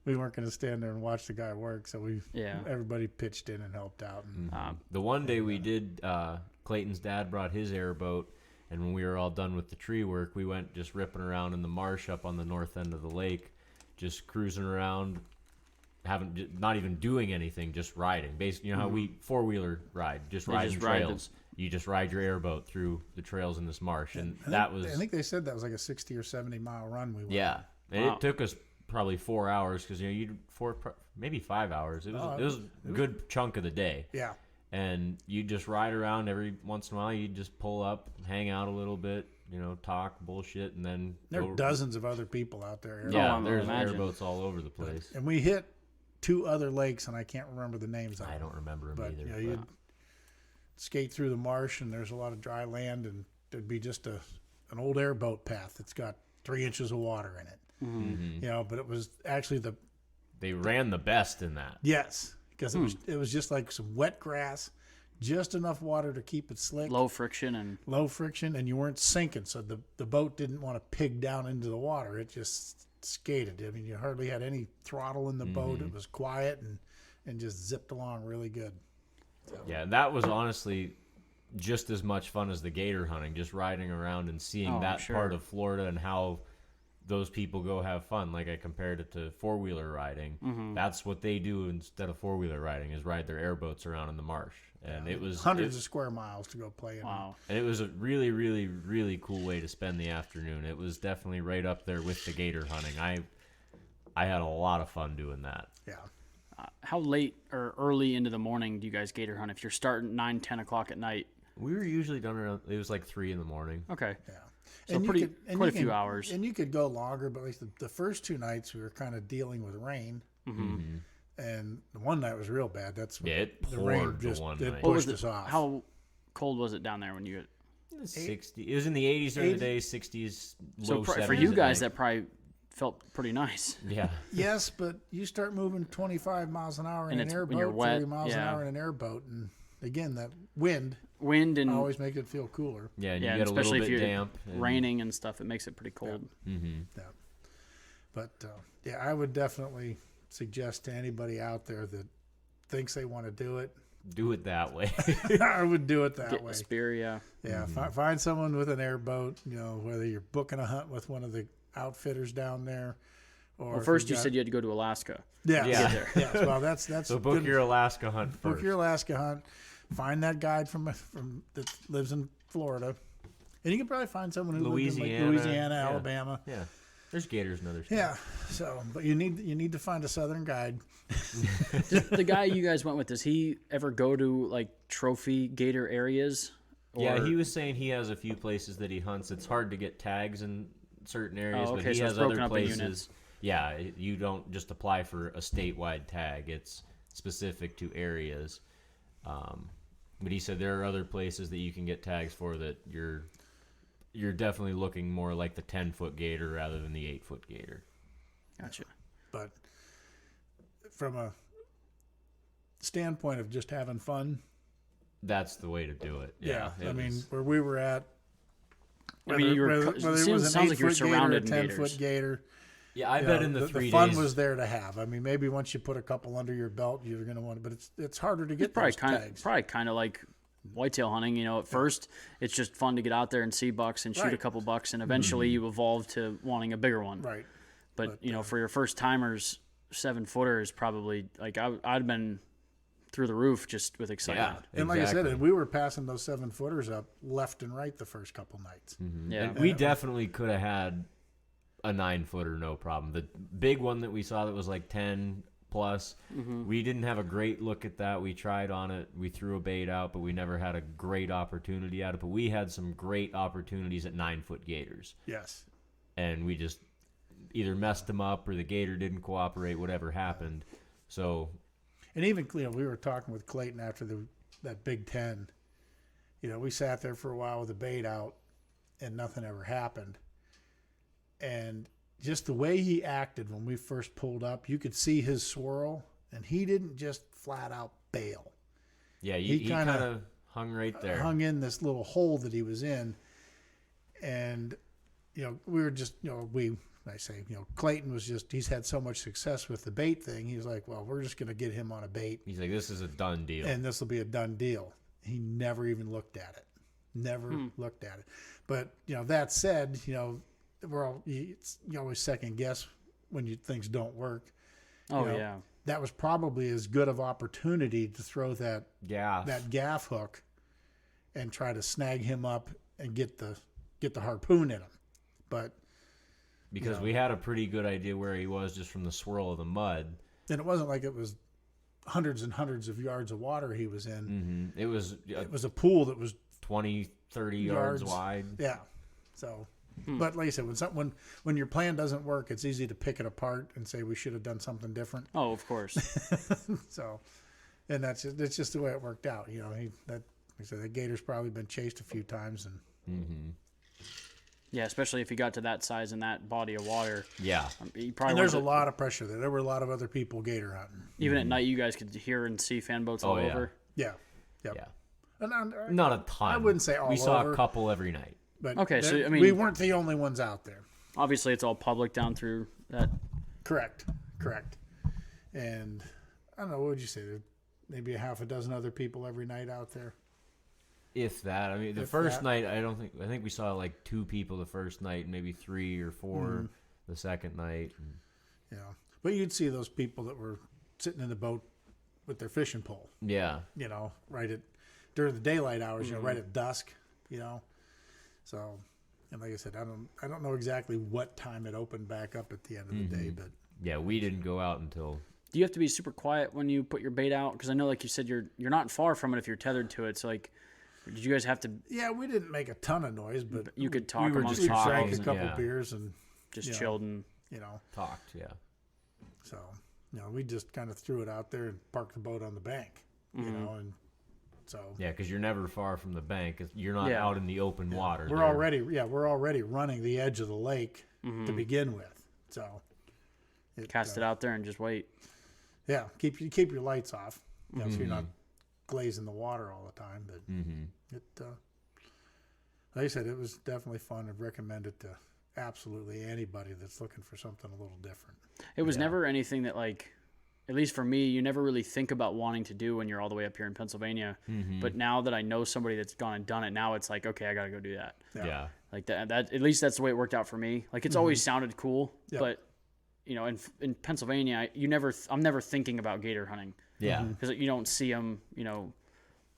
we weren't going to stand there and watch the guy work. So everybody pitched in and helped out. And, the one day we did, Clayton's dad brought his airboat. And when we were all done with the tree work, we went just ripping around in the marsh up on the north end of the lake, just cruising around, not even doing anything, just riding. Basically, how we 4-wheeler ride, just riding trails. You just ride your airboat through the trails in this marsh, and I think they said that was like a 60 or 70 mile run we went. Yeah, and it took us probably 4 hours because maybe 5 hours. It was a good chunk of the day. Yeah. And you just ride around every once in a while. You just pull up, hang out a little bit, talk bullshit, and then there are dozens of other people out there. Yeah, there's airboats all over the place. And we hit 2 other lakes, and I can't remember the names of them. I don't remember them either. You'd skate through the marsh, and there's a lot of dry land, and there'd be just an old airboat path that's got 3 inches of water in it. Mm-hmm. But it was actually they ran the best in that. Yes. Because it was just like some wet grass, just enough water to keep it slick. Low friction, and you weren't sinking. So the boat didn't want to pig down into the water. It just skated. I mean, you hardly had any throttle in the boat. It was quiet and just zipped along really good. So. Yeah, that was honestly just as much fun as the gator hunting, just riding around and seeing part of Florida and how those people go have fun. Like I compared it to four-wheeler riding. That's what they do instead of four-wheeler riding is ride their airboats around in the marsh. And it was hundreds of square miles to go play in. Wow. And it was a really, really, really cool way to spend the afternoon. It was definitely right up there with the gator hunting. I had a lot of fun doing that. Yeah. How late or early into the morning do you guys gator hunt? If you're starting 9, 10 o'clock at night. We were usually done around. It was like 3 a.m. Okay. Yeah. So quite a few hours. And you could go longer, but at least the first 2 nights we were kind of dealing with rain. And the one night was real bad. That's when it the rain poured just the one it night. pushed us off. How cold was it down there when you get? It was 60. It was in the 80s during the day, 60s, low 70s. For you at guys, night. that probably felt pretty nice. Yeah. Yes, but you start moving 25 miles an hour in And an when you're airboat, wet, 30 miles an yeah. hour in an airboat, and again that wind And always makes it feel cooler. Yeah, and yeah, you get a little especially bit if you're damp. and- raining and stuff, it makes it pretty cold. Yeah. But yeah, I would definitely suggest to anybody out there that thinks they want to do it, Do it that way. I would do it that Get way. the spear, yeah. Yeah, find someone with an airboat. You know, whether you're booking a hunt with one of the outfitters down there, or Well, if first you got- said you had to go to Alaska. yeah, Yeah. yeah. Yes, well, that's So book good. your Alaska hunt Book first. your Alaska hunt. Find that guide from that lives in Florida, and you can probably find someone who lives in like Louisiana, Louisiana, yeah. Alabama. Yeah. There's gators in other states. Yeah. So, but you need to find a southern guide. The guy you guys went with, does he ever go to like trophy gator areas? Yeah, Or- he was saying he has a few places that he hunts. It's hard to get tags in certain areas, Oh, okay, but he so it's has broken other up in places. units. Yeah, you don't just apply for a statewide tag. It's specific to areas. But he said there are other places that you can get tags for that you're definitely looking more like the 10-foot gator rather than the 8-foot gator. Gotcha. But from a standpoint of just having fun, That's the way to do it. Yeah, I it mean, was- where we were at, I mean, you were. whether It it was an sounds like you were 8-foot gator or a surrounded in 10-foot gators. gator. yeah, I you bet know, in the 3 the fun days. was there to have. I mean, maybe once you put a couple under your belt, you're going to want it, but it's harder to get Probably those kind tags. of like whitetail hunting. You know, at first it's just fun to get out there and see bucks and shoot a Right. couple bucks, and eventually you evolve to wanting a bigger one. Right. But you know, for your first timers, 7-footer is probably like I'd have been through the roof just with excitement. And like I said, exactly. and we were passing those 7-footers up left and right the first couple nights. Yeah. And we definitely could have had a 9-footer, no problem. The big one that we saw that was like 10 plus, we didn't have a great look at that. We tried on it. We threw a bait out, but we never had a great opportunity at it. But we had some great opportunities at 9-foot gators. Yes. And we just either messed them up or the gator didn't cooperate, whatever happened. So, And even, you know, we were talking with Clayton after that Big 10. You know, we sat there for a while with the bait out, and nothing ever happened. And just the way he acted when we first pulled up, you could see his swirl, and he didn't just flat out bail. yeah, He he kinda kind of hung right there. Hung in this little hole that he was in. And, you know, we were just, you know, Clayton was just, he's had so much success with the bait thing. He was like, well, we're just going to get him on a bait, He's like, this is a done deal. and this will be a done deal. He never even looked at it. Never looked at it. But, you know, that said, you know, you always second guess when things don't work. Oh You know, yeah. That was probably as good of opportunity to throw that gaff hook and try to snag him up and get the harpoon in him. But because we had a pretty good idea where he was just from the swirl of the mud. and it wasn't like it was hundreds and hundreds of yards of water he was in. It was It was a pool that was 20, 30 yards wide. Yeah. So, but like I said, when your plan doesn't work, it's easy to pick it apart and say we should have done something different. Oh, of course. So, and that's just the way it worked out. You know, like I said, the gator's probably been chased a few times, and Yeah, especially if you got to that size and that body of water. Yeah. You probably and there's a wanted to- lot of pressure there. There were a lot of other people gator hunting. Even at night, you guys could hear and see fan boats all yeah. over. Yeah. Yep. Yeah. And Not a ton. I wouldn't say all We saw over. a couple every night. But Okay, so, I mean- we weren't the only ones out there. Obviously, it's all public down through that. Correct. And I don't know, what would you say? There maybe a half a dozen other people every night out there. If that. I mean, the If first that. night, I think we saw like 2 people the first night, maybe 3 or 4 the second night. And, but you'd see those people that were sitting in the boat with their fishing pole. yeah. Right during the daylight hours. Right at dusk. So, and like I said, I don't know exactly what time it opened back up at the end of the day, but Yeah, we didn't go out until. Do you have to be super quiet when you put your bait out? Because I know, like you said, you're not far from it if you're tethered to it. So, like, did you guys have to? Yeah, we didn't make a ton of noise, but You could talk we were amongst just we drank a yourselves, couple yeah. beers and just you know, chilled and Talked, yeah. So, we just kind of threw it out there and parked the boat on the bank, and so Yeah, because you're never far from the bank. You're not Yeah. out in the open water. we're There. already running the edge of the lake to begin with. So, cast it out there and just wait. Yeah, keep your lights off, so you're not glazing the water all the time. But it, like I said, it was definitely fun. I'd recommend it to absolutely anybody that's looking for something a little different. It was never anything that, like, at least for me, you never really think about wanting to do when you're all the way up here in Pennsylvania. But now that I know somebody that's gone and done it, now it's like, okay, I got to go do that. Yeah. Like that at least that's the way it worked out for me. Like, it's always sounded cool, Yep. but in Pennsylvania, I'm never thinking about gator hunting. Yeah. Because you don't see them,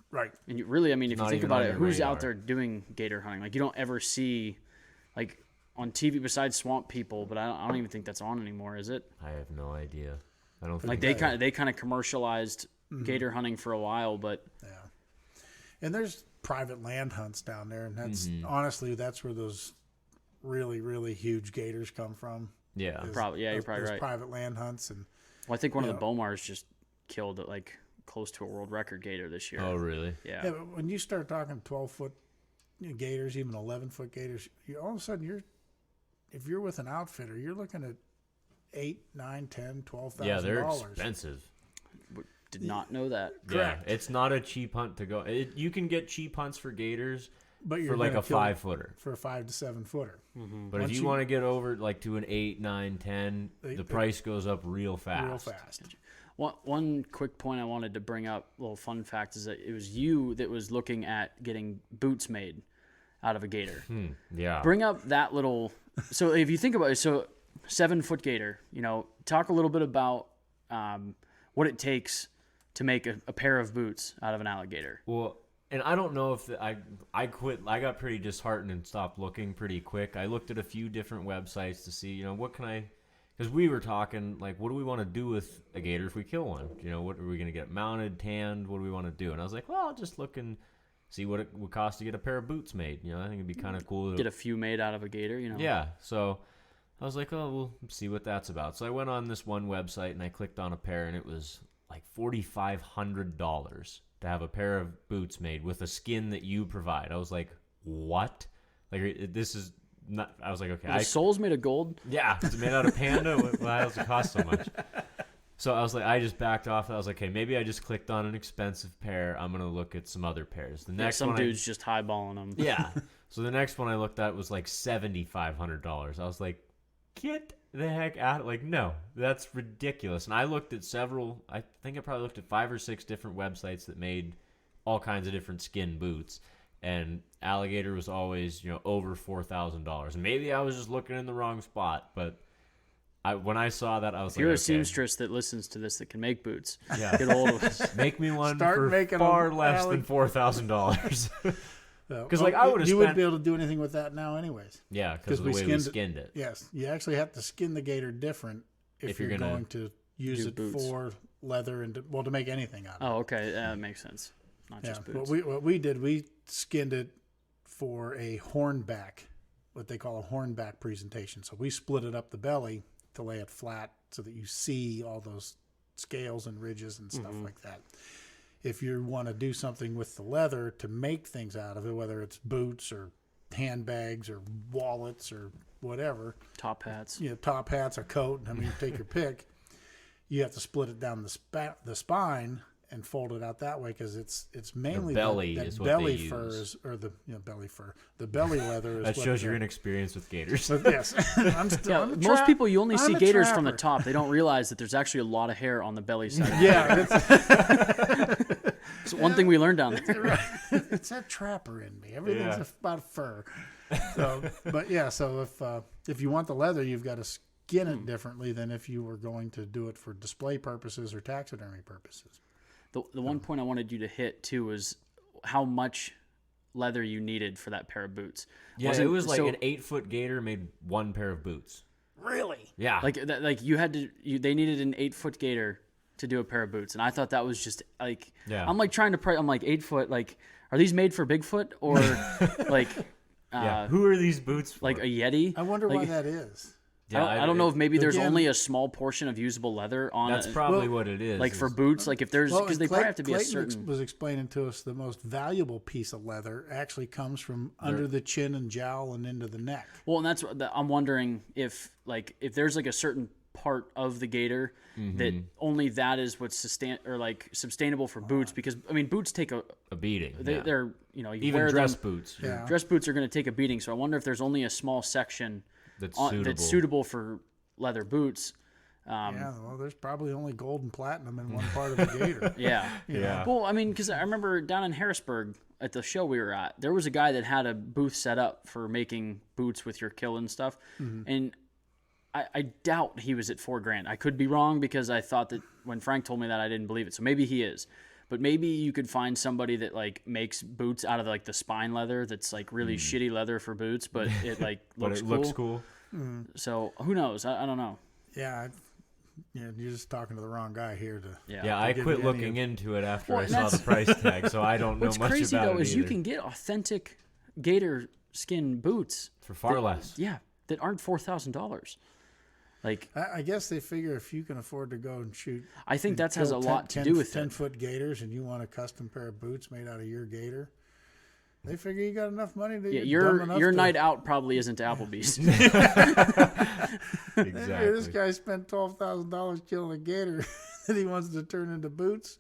Right. and you really, I mean, if you Not think even about on it, your who's radar. out there doing gator hunting? Like, you don't ever see, like, on TV besides Swamp People, but I don't even think that's on anymore, is it? I have no idea. I don't think. Like, they kind of commercialized gator hunting for a while, but Yeah. And there's private land hunts down there, and that's honestly that's where those really really huge gators come from. Yeah. is Probably- yeah, you're those- probably those right. Private land hunts and well, I think one Yeah. of the Bomars just killed it, like, close to a world record gator this year. Oh, really? Yeah. yeah, but when you start talking 12-foot gators, even 11-foot gators, all of a sudden if you're with an outfitter, you're looking at $8, $9, $10, $12,000. Yeah, they're expensive. Did not know that. Correct. Yeah, it's not a cheap hunt to go. You can get cheap hunts for gators But you're for like gonna a kill 5-footer. for a 5 to 7 footer. But if Once you want to get over like to an 8, 9, 10, the price goes up real fast. Real fast. One quick point I wanted to bring up, a little fun fact, is that it was you that was looking at getting boots made out of a gator. Yeah. Bring up that little. So if you think about it, 7-foot gator. Talk a little bit about what it takes to make a pair of boots out of an alligator. Well, and I don't know if I quit. I got pretty disheartened and stopped looking pretty quick. I looked at a few different websites to see, what can I. Because we were talking, like, what do we want to do with a gator if we kill one? What are we going to get mounted, tanned? What do we want to do? And I was like, well, I'll just look and see what it would cost to get a pair of boots made. I think it'd be kind of cool. Get a few made out of a gator. Yeah. So I was like, oh, we'll see what that's about. So I went on this one website and I clicked on a pair, and it was like $4,500 to have a pair of boots made with a skin that you provide. I was like, what? Like, this is not. I was like, okay. The sole's made of gold. Yeah, is it made out of panda? Why does it cost so much? So I was like, I just backed off. I was like, okay, maybe I just clicked on an expensive pair. I'm gonna look at some other pairs. The next Some one, dude's just highballing them. yeah. So the next one I looked at was like $7,500. I was like, get the heck out! Like, no, that's ridiculous. And I looked at several. I think I probably looked at 5 or 6 different websites that made all kinds of different skin boots. And Alligator was always, over $4,000. And maybe I was just looking in the wrong spot, but when I saw that, I was If you're like, a seamstress that listens to this that can make boots, Yeah. get a hold of us. make me one Start for making far them, less than $4,000. Because I would have you spent, wouldn't be able to do anything with that now, anyways. yeah, because of the way we skinned it. Yes, you actually have to skin the gator different if you're gonna going to use do it boots. for leather and to make anything out of it. Oh, okay. That makes sense. Not Yeah, just boots. what we did, we skinned it for a hornback, what they call a hornback presentation. So we split it up the belly to lay it flat so that you see all those scales and ridges and stuff like that. If you want to do something with the leather to make things out of it, whether it's boots or handbags or wallets or whatever, Top hats. top hats or coat, I mean, take your pick, you have to split it down the spine and fold it out that way because it's mainly belly that is what belly they fur use. is, or the belly fur, the belly leather is That what shows your the- inexperience with gators. But yes, I'm still. Yeah, I'm a most people you only I'm see a gators from the trapper. top. They don't realize that there's actually a lot of hair on the belly side. Yeah, It's one thing we learned down there. it's that trapper in me. Everything's Yeah. about fur. So, but yeah, so if you want the leather, you've got to skin it differently than if you were going to do it for display purposes or taxidermy purposes. The one point I wanted you to hit too was how much leather you needed for that pair of boots. Yeah, it was like an 8-foot gator made one pair of boots. Really? Yeah. Like you had to. They needed an 8-foot gator to do a pair of boots, and I thought that was just like. Yeah. I'm like trying to. I'm like 8 foot. Like, are these made for Bigfoot or like? Yeah. Who are these boots for? Like a Yeti? I wonder why that is. Yeah, I don't know if maybe there's again- only a small portion of usable leather on That's it. probably what it is. Like for boots, like if there's because they probably have to be a Clayton certain. was explaining to us the most valuable piece of leather actually comes from under the chin and jowl and into the neck. Well, and that's what I'm wondering if there's like a certain part of the gator that only that is what's sustainable for boots, because I mean boots take a beating. they're you Even wear dress them, boots. Yeah. dress boots are going to take a beating, so I wonder if there's only a small section That's suitable for leather boots. Yeah, well, there's probably only gold and platinum in one part of a gator. Yeah. Yeah. Well, I mean, because I remember down in Harrisburg at the show we were at, there was a guy that had a booth set up for making boots with your kill and stuff. And I doubt he was at $4,000. I could be wrong, because I thought that when Frank told me that, I didn't believe it. So maybe he is. But maybe you could find somebody that like makes boots out of like the spine leather that's like really shitty leather for boots, but it like looks cool. looks cool. So who knows? I don't know. Yeah, you're just talking to the wrong guy here. Yeah, I give quit you any looking into it after Well, I and saw the price tag, so I don't know What's much crazy about though it is you either. can get authentic gator skin boots For far less. Yeah, that aren't $4,000. Like, I guess they figure if you can afford to go and shoot, I think that has a lot to do with it. 10-foot gators, and you want a custom pair of boots made out of your gator, they figure you got enough money to Yeah, you're dumb enough your to- night out probably isn't to Applebee's. Hey, Exactly. this guy spent $12,000 killing a gator that he wants to turn into boots.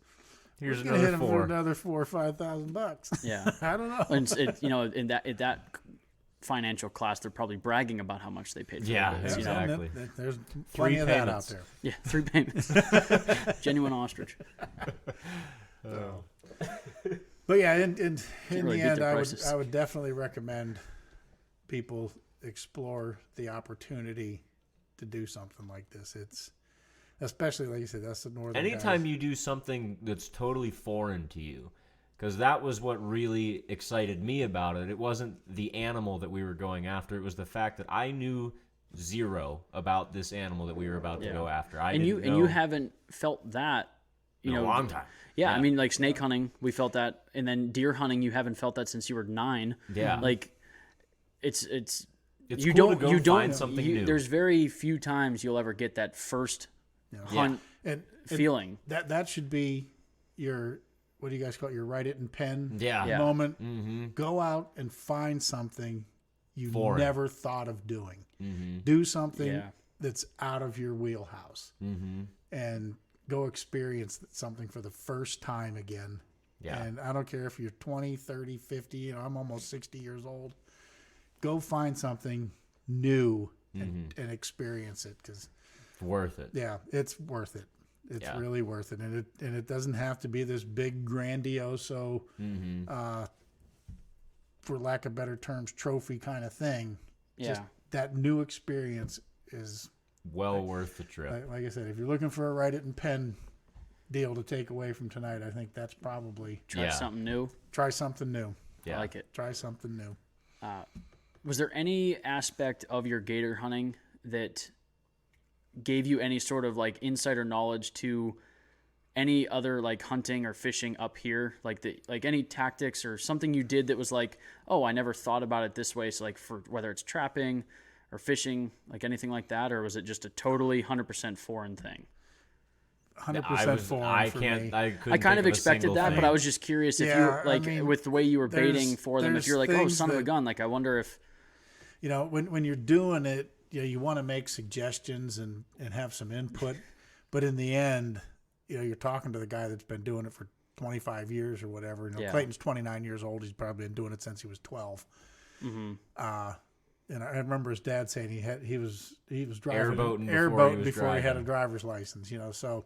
Here's Gonna hit another him for 4. another $4,000 or $5,000. Yeah. I don't know. And in that financial class, they're probably bragging about how much they paid for Yeah, the boots, exactly. There's plenty 3 of that out payments. there. Yeah, 3 payments. Genuine ostrich. But yeah, in really the beat end, their I prices. would definitely recommend people explore the opportunity to do something like this. It's especially, like you said, that's the northern. Anytime guys. you do something that's totally foreign to you, because that was what really excited me about it. It wasn't the animal that we were going after. It was the fact that I knew zero about this animal that we were about to go after. And you haven't felt that in a long time. Yeah, I mean, like snake hunting, we felt that, and then deer hunting, you haven't felt that since you were 9. Yeah. Like, it's you cool don't to go you don't find something new. There's very few times you'll ever get that first hunt and feeling. that should be your, what do you guys call it? Your write it in pen Yeah. moment. Go out and find something you Foreign. never thought of doing. Do something Yeah. that's out of your wheelhouse, and go experience something for the first time again. Yeah. And I don't care if you're 20, 30, 50, I'm almost 60 years old. Go find something new and experience it, because Worth it. yeah, it's worth it. It's Yeah. really worth it, and it doesn't have to be this big grandiose, for lack of better terms, trophy kind of thing. Yeah. Just that new experience is, Well worth the trip. like I said, if you're looking for a write it in pen deal to take away from tonight, I think that's probably Try something new. try something new. Yeah. I like it. Try something new. Was there any aspect of your gator hunting that gave you any sort of like insider knowledge to any other like hunting or fishing up here, like any tactics or something you did that was like, oh, I never thought about it this way? So like for whether it's trapping or fishing, like anything like that, or was it just a totally 100% foreign thing? 100% foreign I for can't. me. I couldn't. I kind think of a expected single that, thing. but I was just curious if Yeah, you I like mean, with the way you were baiting for them, if there's you're like, oh, things son of a that- gun, like I wonder if You know, when you're doing it, you want to make suggestions and have some input, but in the end, you're talking to the guy that's been doing it for 25 years or whatever. Yeah. Clayton's 29 years old. He's probably been doing it since he was 12. And I remember his dad saying he was driving Airboating airboat before he was he had a driving. driver's license. So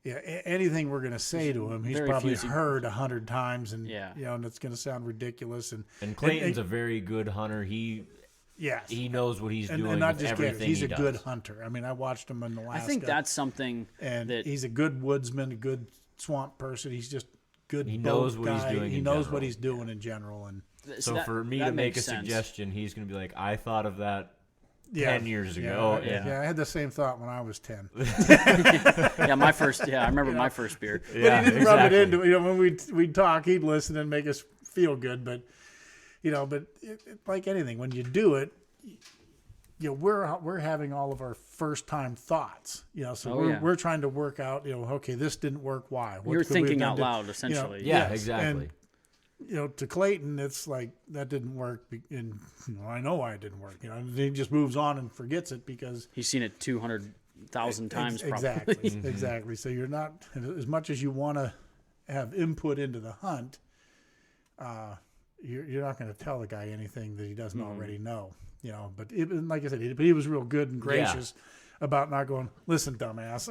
yeah, anything we're going to say to him, he's very probably few- heard 100 times, and Yeah. and it's going to sound ridiculous. And Clayton's a very good hunter. He Yes. he knows what he's doing and not with just everything Gator. He's he a does. good hunter. I mean, I watched him in Alaska. I think that's something and that he's a good woodsman, a good swamp person. He's just good. He boat knows what he's guy. doing He in knows general. what he's doing in general, and So that- for me that to make a makes sense. suggestion, he's going to be like, I thought of that yeah, 10 years ago. Yeah, I had the same thought when I was 10. Yeah, my first. Yeah, I remember my first beer. But he didn't rub it into. When we'd talk, he'd listen and make us feel good. But like anything, when you do it, we're having all of our first time thoughts. So we're trying to work out. Okay, this didn't work. Why? What You're could we have thinking done out loud, essentially. Yeah, Yes, exactly. And, to Clayton, it's like that didn't work, and I know why it didn't work. And he just moves on and forgets it because He's seen it 200,000 times. exactly, Probably. exactly. So you're not as much as you want to have input into the hunt. You're not going to tell the guy anything that he doesn't already know. But like I said, he was real good and gracious about not going, listen, dumbass.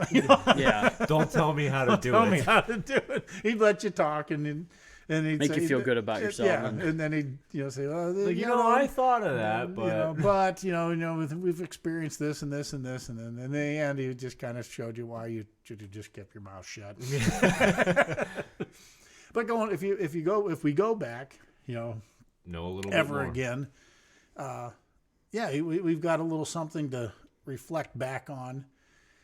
Yeah, Don't tell me how to do Tell it. me how to do it. He'd let you talk and he'd Make say, you feel good about yourself. Yeah, and- and then he'd say, well, Like, I thought of that, but we've experienced this and this and this, and then in the end, he just kind of showed you why you should have just kept your mouth shut. But if we go back, know a little ever bit more. again, we've got a little something to reflect back on.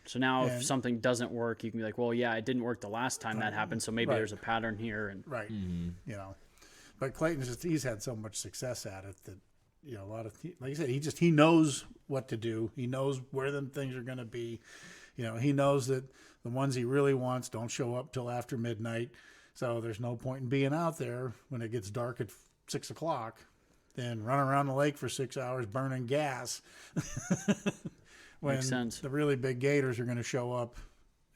So now, And- if something doesn't work, you can be like, "Well, yeah, it didn't work the last time that happened, so maybe Right. there's a pattern here." And Right. But Clayton's he's had so much success at it that, a lot of, like I said, he knows what to do. He knows where them things are going to be. He knows that the ones he really wants don't show up till after midnight. So there's no point in being out there when it gets dark at 6 o'clock, then run around the lake for 6 hours burning gas. When Makes sense. the really big gators are going to show up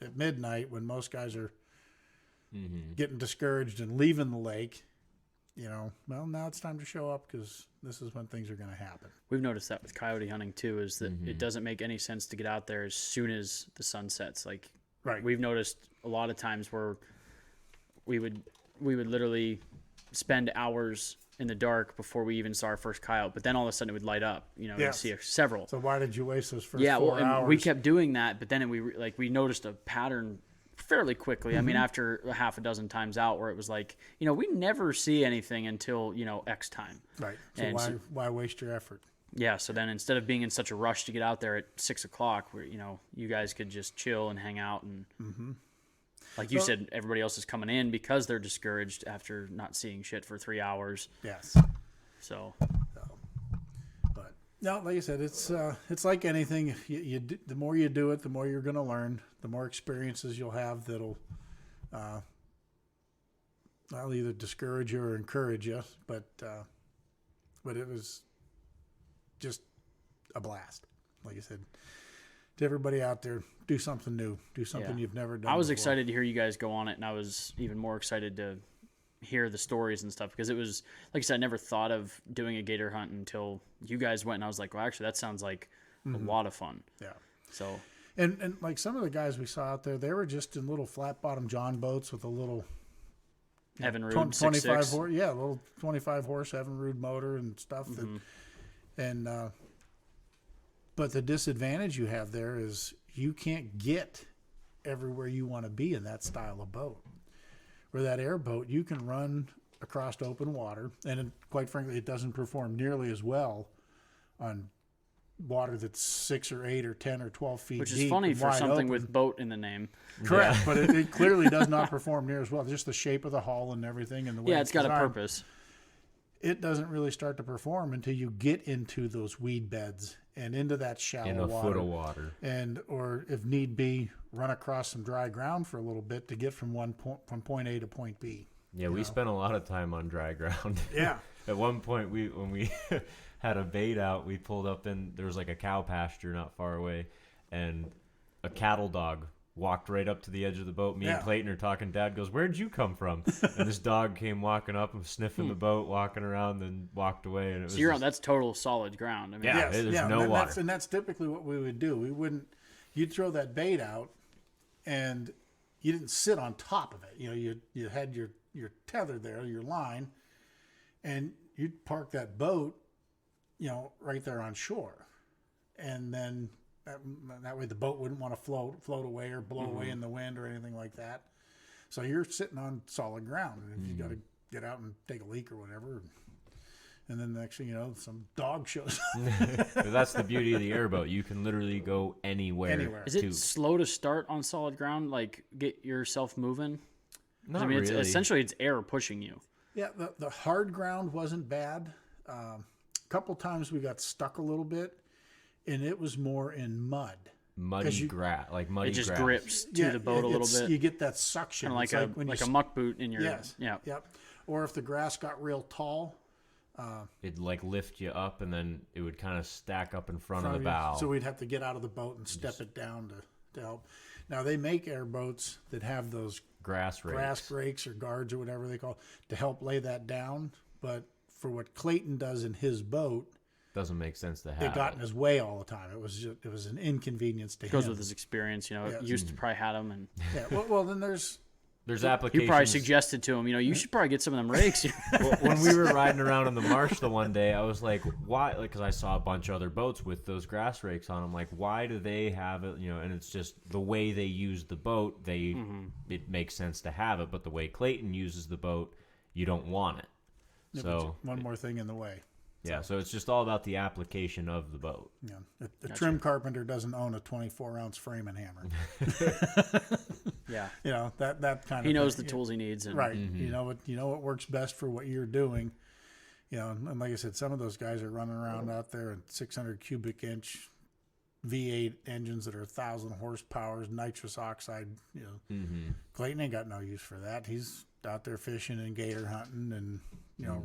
at midnight when most guys are getting discouraged and leaving the lake. Well, now it's time to show up because this is when things are going to happen. we've noticed that with coyote hunting too, is that it doesn't make any sense to get out there as soon as the sun sets. Like, Right. we've noticed a lot of times where we would literally spend hours in the dark before we even saw our first coyote, but then all of a sudden it would light up. You'd Yes. see several. So why did you waste those first Yeah, 4 well, hours? and we kept doing that, but then we noticed a pattern fairly quickly. I mean, after a half a dozen times out, where it was like, we never see anything until X time. Right. So And why waste your effort? Yeah, so then instead of being in such a rush to get out there at 6 o'clock, where you guys could just chill and hang out, and like you said, everybody else is coming in because they're discouraged after not seeing shit for 3 hours. Yes. So But no, like I said, it's like anything. If the more you do it, the more you're going to learn. The more experiences you'll have that'll, either discourage you or encourage you. But it was just a blast. Like I said, to everybody out there, do something new. Do something Yeah. you've never done. I was before. excited to hear you guys go on it, and I was even more excited to hear the stories and stuff, because it was, like I said, I never thought of doing a gator hunt until you guys went, and I was like, well, actually, that sounds like a lot of fun. Yeah. So And like some of the guys we saw out there, they were just in little flat bottom John boats with a little Evan Rude, 25 6'6". horse, a little 25 horse Evan Rude motor and stuff. But the disadvantage you have there is you can't get everywhere you want to be in that style of boat. Where that airboat, you can run across open water, and quite frankly, it doesn't perform nearly as well on water that's 6 or 8 or 10 or 12 feet Which deep is funny and for wide something open. with boat in the name. Correct, but it clearly does not perform near as well. Just the shape of the hull and everything, and the way Yeah, it's got a designed, purpose. It doesn't really start to perform until you get into those weed beds and into that shallow In a water. foot of water. And or if need be, run across some dry ground for a little bit to get from from point A to point B. Yeah, we spent a lot of time on dry ground. Yeah. At one point, when we had a bait out, we pulled up in, there was like a cow pasture not far away, and a cattle dog walked right up to the edge of the boat. Me and Yeah. Clayton are talking. Dad goes, "Where'd you come from?" And this dog came walking up and sniffing the boat, walking around, then walked away. And it was So you're on, just- that's total solid ground. I mean, Yeah. there's no water. And that's typically what we would do. You'd throw that bait out, and you didn't sit on top of it. You had your tether there, your line, and you'd park that boat, right there on shore. And then that way the boat wouldn't want to float away or blow away in the wind or anything like that. So you're sitting on solid ground. And if you got to get out and take a leak or whatever, and then the next thing you know, some dog shows up. That's the beauty of the airboat. You can literally go anywhere. Is it slow to start on solid ground? Like get yourself moving? Not I mean, really. Essentially it's air pushing you. Yeah, the hard ground wasn't bad. A couple times we got stuck a little bit, and it was more in mud. Muddy grass, like muddy It just grass. grips to the boat a little bit. You get that suction. Kind of It's like a muck boot in your... Yes. Yeah. Yep. Or if the grass got real tall. It'd like lift you up, and then it would kind of stack up in front of the bow. So we'd have to get out of the boat and step it down to help. Now, they make airboats that have those grass rakes or guards or whatever they call to help lay that down. But for what Clayton does in his boat, doesn't make sense to have it got in his way all the time. It was an inconvenience to him. Goes with his experience, Used to probably had them, and well, then there's applications. you probably suggested to him, you should probably get some of them rakes. Well, when we were riding around in the marsh the one day, I was like, why? Because I saw a bunch of other boats with those grass rakes on them. Like, why do they have it? And it's just the way they use the boat. It makes sense to have it, but the way Clayton uses the boat, you don't want it. So one more thing in the way. Yeah, so it's just all about the application of the boat. Yeah, the trim carpenter doesn't own a 24-ounce frame and hammer. Yeah, that kind of. He knows the tools he needs, and right. You know what works best for what you're doing. And like I said, some of those guys are running around out there in 600 cubic inch V8 engines that are 1,000 horsepower, nitrous oxide. Clayton ain't got no use for that. He's out there fishing and gator hunting and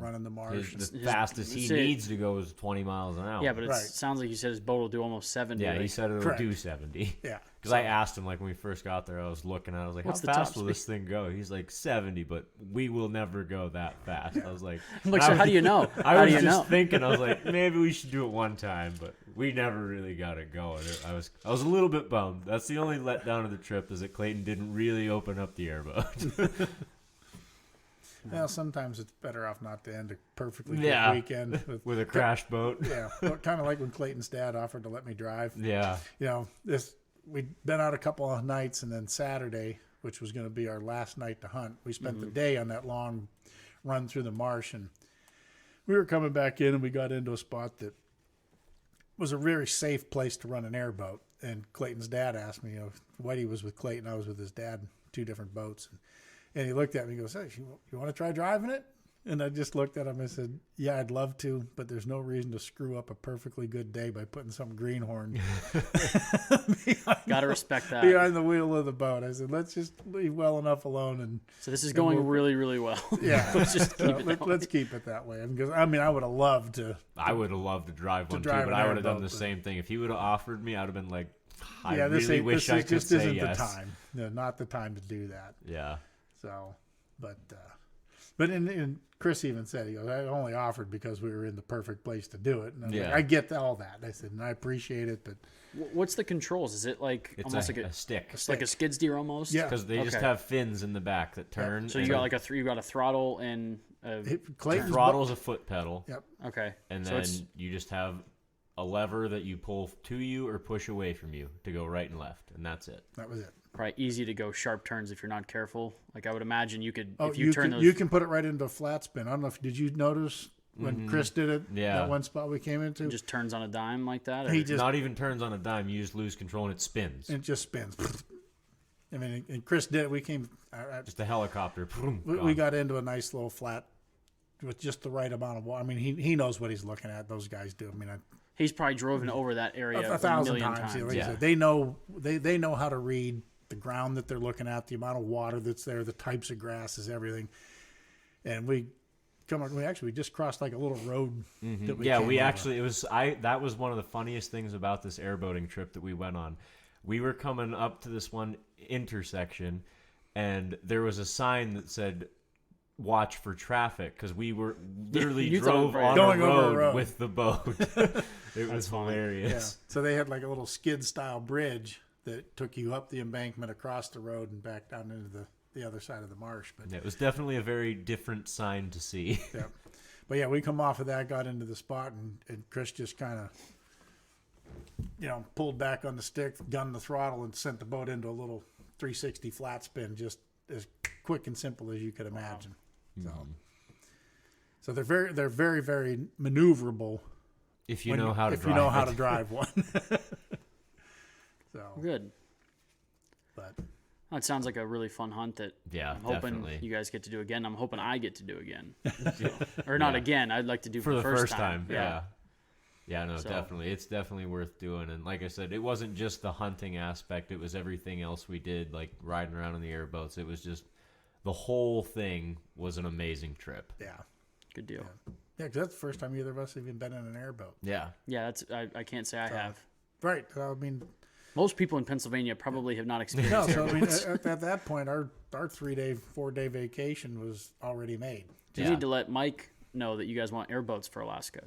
running the marsh. The fastest he needs to go is 20 miles an hour. Yeah, but it sounds like you said his boat will do almost 70. Yeah, he said it'll do 70. Yeah. Because I asked him, like, when we first got there, I was looking at it, I was like, What's how the fast top will this thing go? He's like, 70, but we will never go that fast. I was like... I'm like, so how do you know? I was just thinking, I was like, maybe we should do it one time, but we never really got it going. I was a little bit bummed. That's the only letdown of the trip, is that Clayton didn't really open up the airboat. Well, sometimes it's better off not to end a perfectly good weekend with a crashed boat. Yeah, kind of like when Clayton's dad offered to let me drive. Yeah. We'd been out a couple of nights, and then Saturday, which was going to be our last night to hunt, we spent the day on that long run through the marsh, and we were coming back in, and we got into a spot that was a very safe place to run an airboat. And Clayton's dad asked me, Whitey was with Clayton, I was with his dad, 2 different boats. And he looked at me and goes, hey, you want to try driving it? And I just looked at him and said, yeah, I'd love to, but there's no reason to screw up a perfectly good day by putting some greenhorn Gotta respect that. behind the wheel of the boat. I said, let's just leave well enough alone. And so this is going really, really well. Yeah. Let's just keep it that way. Let's keep it that way. Because, I would have loved to. I would have loved to drive one too, but I would have done the same thing. If he would have offered me, I would have been like, I really wish I could say yes. Just isn't the time. Not the time to do that. Yeah. So, but in Chris even said, he goes, I only offered because we were in the perfect place to do it. And I was like, I get all that. I said, and I appreciate it, but what's the controls? Is it like almost like a stick? It's like a skid steer almost? Yeah. Because they just have fins in the back that turn. Yeah. So you got you got a throttle and the throttle's a foot pedal. Yep. Okay. And then you just have a lever that you pull to you or push away from you to go right and left, and that's it. That was it. Probably easy to go sharp turns if you're not careful. Like I would imagine you could, if you turn those. those. You can put it right into a flat spin. I don't know did you notice when Chris did it? Yeah. That one spot we came into? It just turns on a dime like that? He just not even turns on a dime. You just lose control and it spins. It just spins. I mean, and Chris did it. We came. Just a helicopter. We got into a nice little flat with just the right amount of water. I mean, he knows what he's looking at. Those guys do. I mean, he's probably driven over that area a thousand million times. times. Yeah. They know how to read the ground that they're looking at, the amount of water that's there, the types of grasses, everything. And we just crossed like a little road. That that was one of the funniest things about this airboating trip that we went on. We were coming up to this one intersection, and there was a sign that said, watch for traffic, because we were literally drove on a road with the boat. It was hilarious. Yeah. So they had like a little skid style bridge that took you up the embankment, across the road, and back down into the other side of the marsh. But it was definitely a very different sign to see. Yeah. But yeah, we come off of that, got into the spot, and Chris just kind of, pulled back on the stick, gunned the throttle, and sent the boat into a little 360 flat spin, just as quick and simple as you could imagine. Wow. So they're very, very maneuverable. If you know how to drive you know how to drive one. So Good. But It sounds like a really fun hunt that I'm hoping definitely. you guys get to do again. I'm hoping I get to do again. Or not again. I'd like to do for the first time. Yeah. Yeah, no, So- definitely. It's definitely worth doing. And like I said, it wasn't just the hunting aspect. It was everything else we did, like riding around in the airboats. It was just the whole thing was an amazing trip. yeah. Good deal. Yeah, 'cause that's the first time either of us have even been in an airboat. Yeah. Yeah, I can't say I have. Right. I mean, Most people in Pennsylvania probably have not experienced no. So I mean, airboats. at that point, our 4-day vacation was already made. You need to let Mike know that you guys want airboats for Alaska.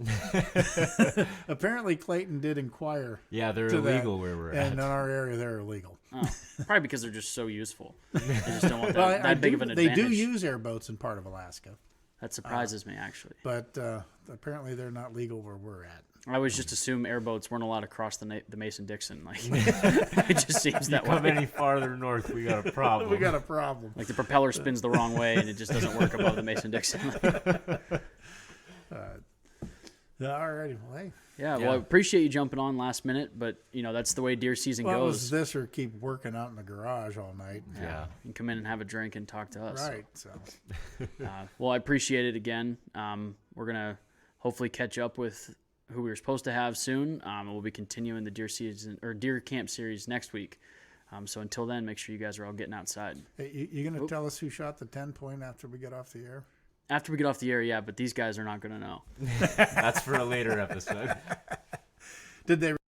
Apparently, Clayton did inquire. Yeah, they're to that, illegal where we're and at. in our area, they're illegal. Oh, probably because they're just so useful. They just don't want that, Well, that big of an they advantage. do use airboats in part of Alaska, That surprises me, actually. but apparently they're not legal where we're at. I always just assume airboats weren't allowed to cross the Mason-Dixon. Like, it just seems that Come way. any farther north, we got a problem. We got a problem. Like the propeller spins the wrong way and it just doesn't work above the Mason-Dixon. All righty. Well, hey. Yeah, well, I appreciate you jumping on last minute, but that's the way deer season Well, it goes. was this or keep working out in the garage all night. Yeah. You can come in and have a drink and talk to us. Right. So. Well, I appreciate it again. We're gonna hopefully catch up with who we were supposed to have soon. We'll be continuing the deer season or deer camp series next week. So until then, make sure you guys are all getting outside. Hey, you going to tell us who shot the 10-point after we get off the air? After we get off the air, yeah, but these guys are not gonna know. That's for a later episode. Did they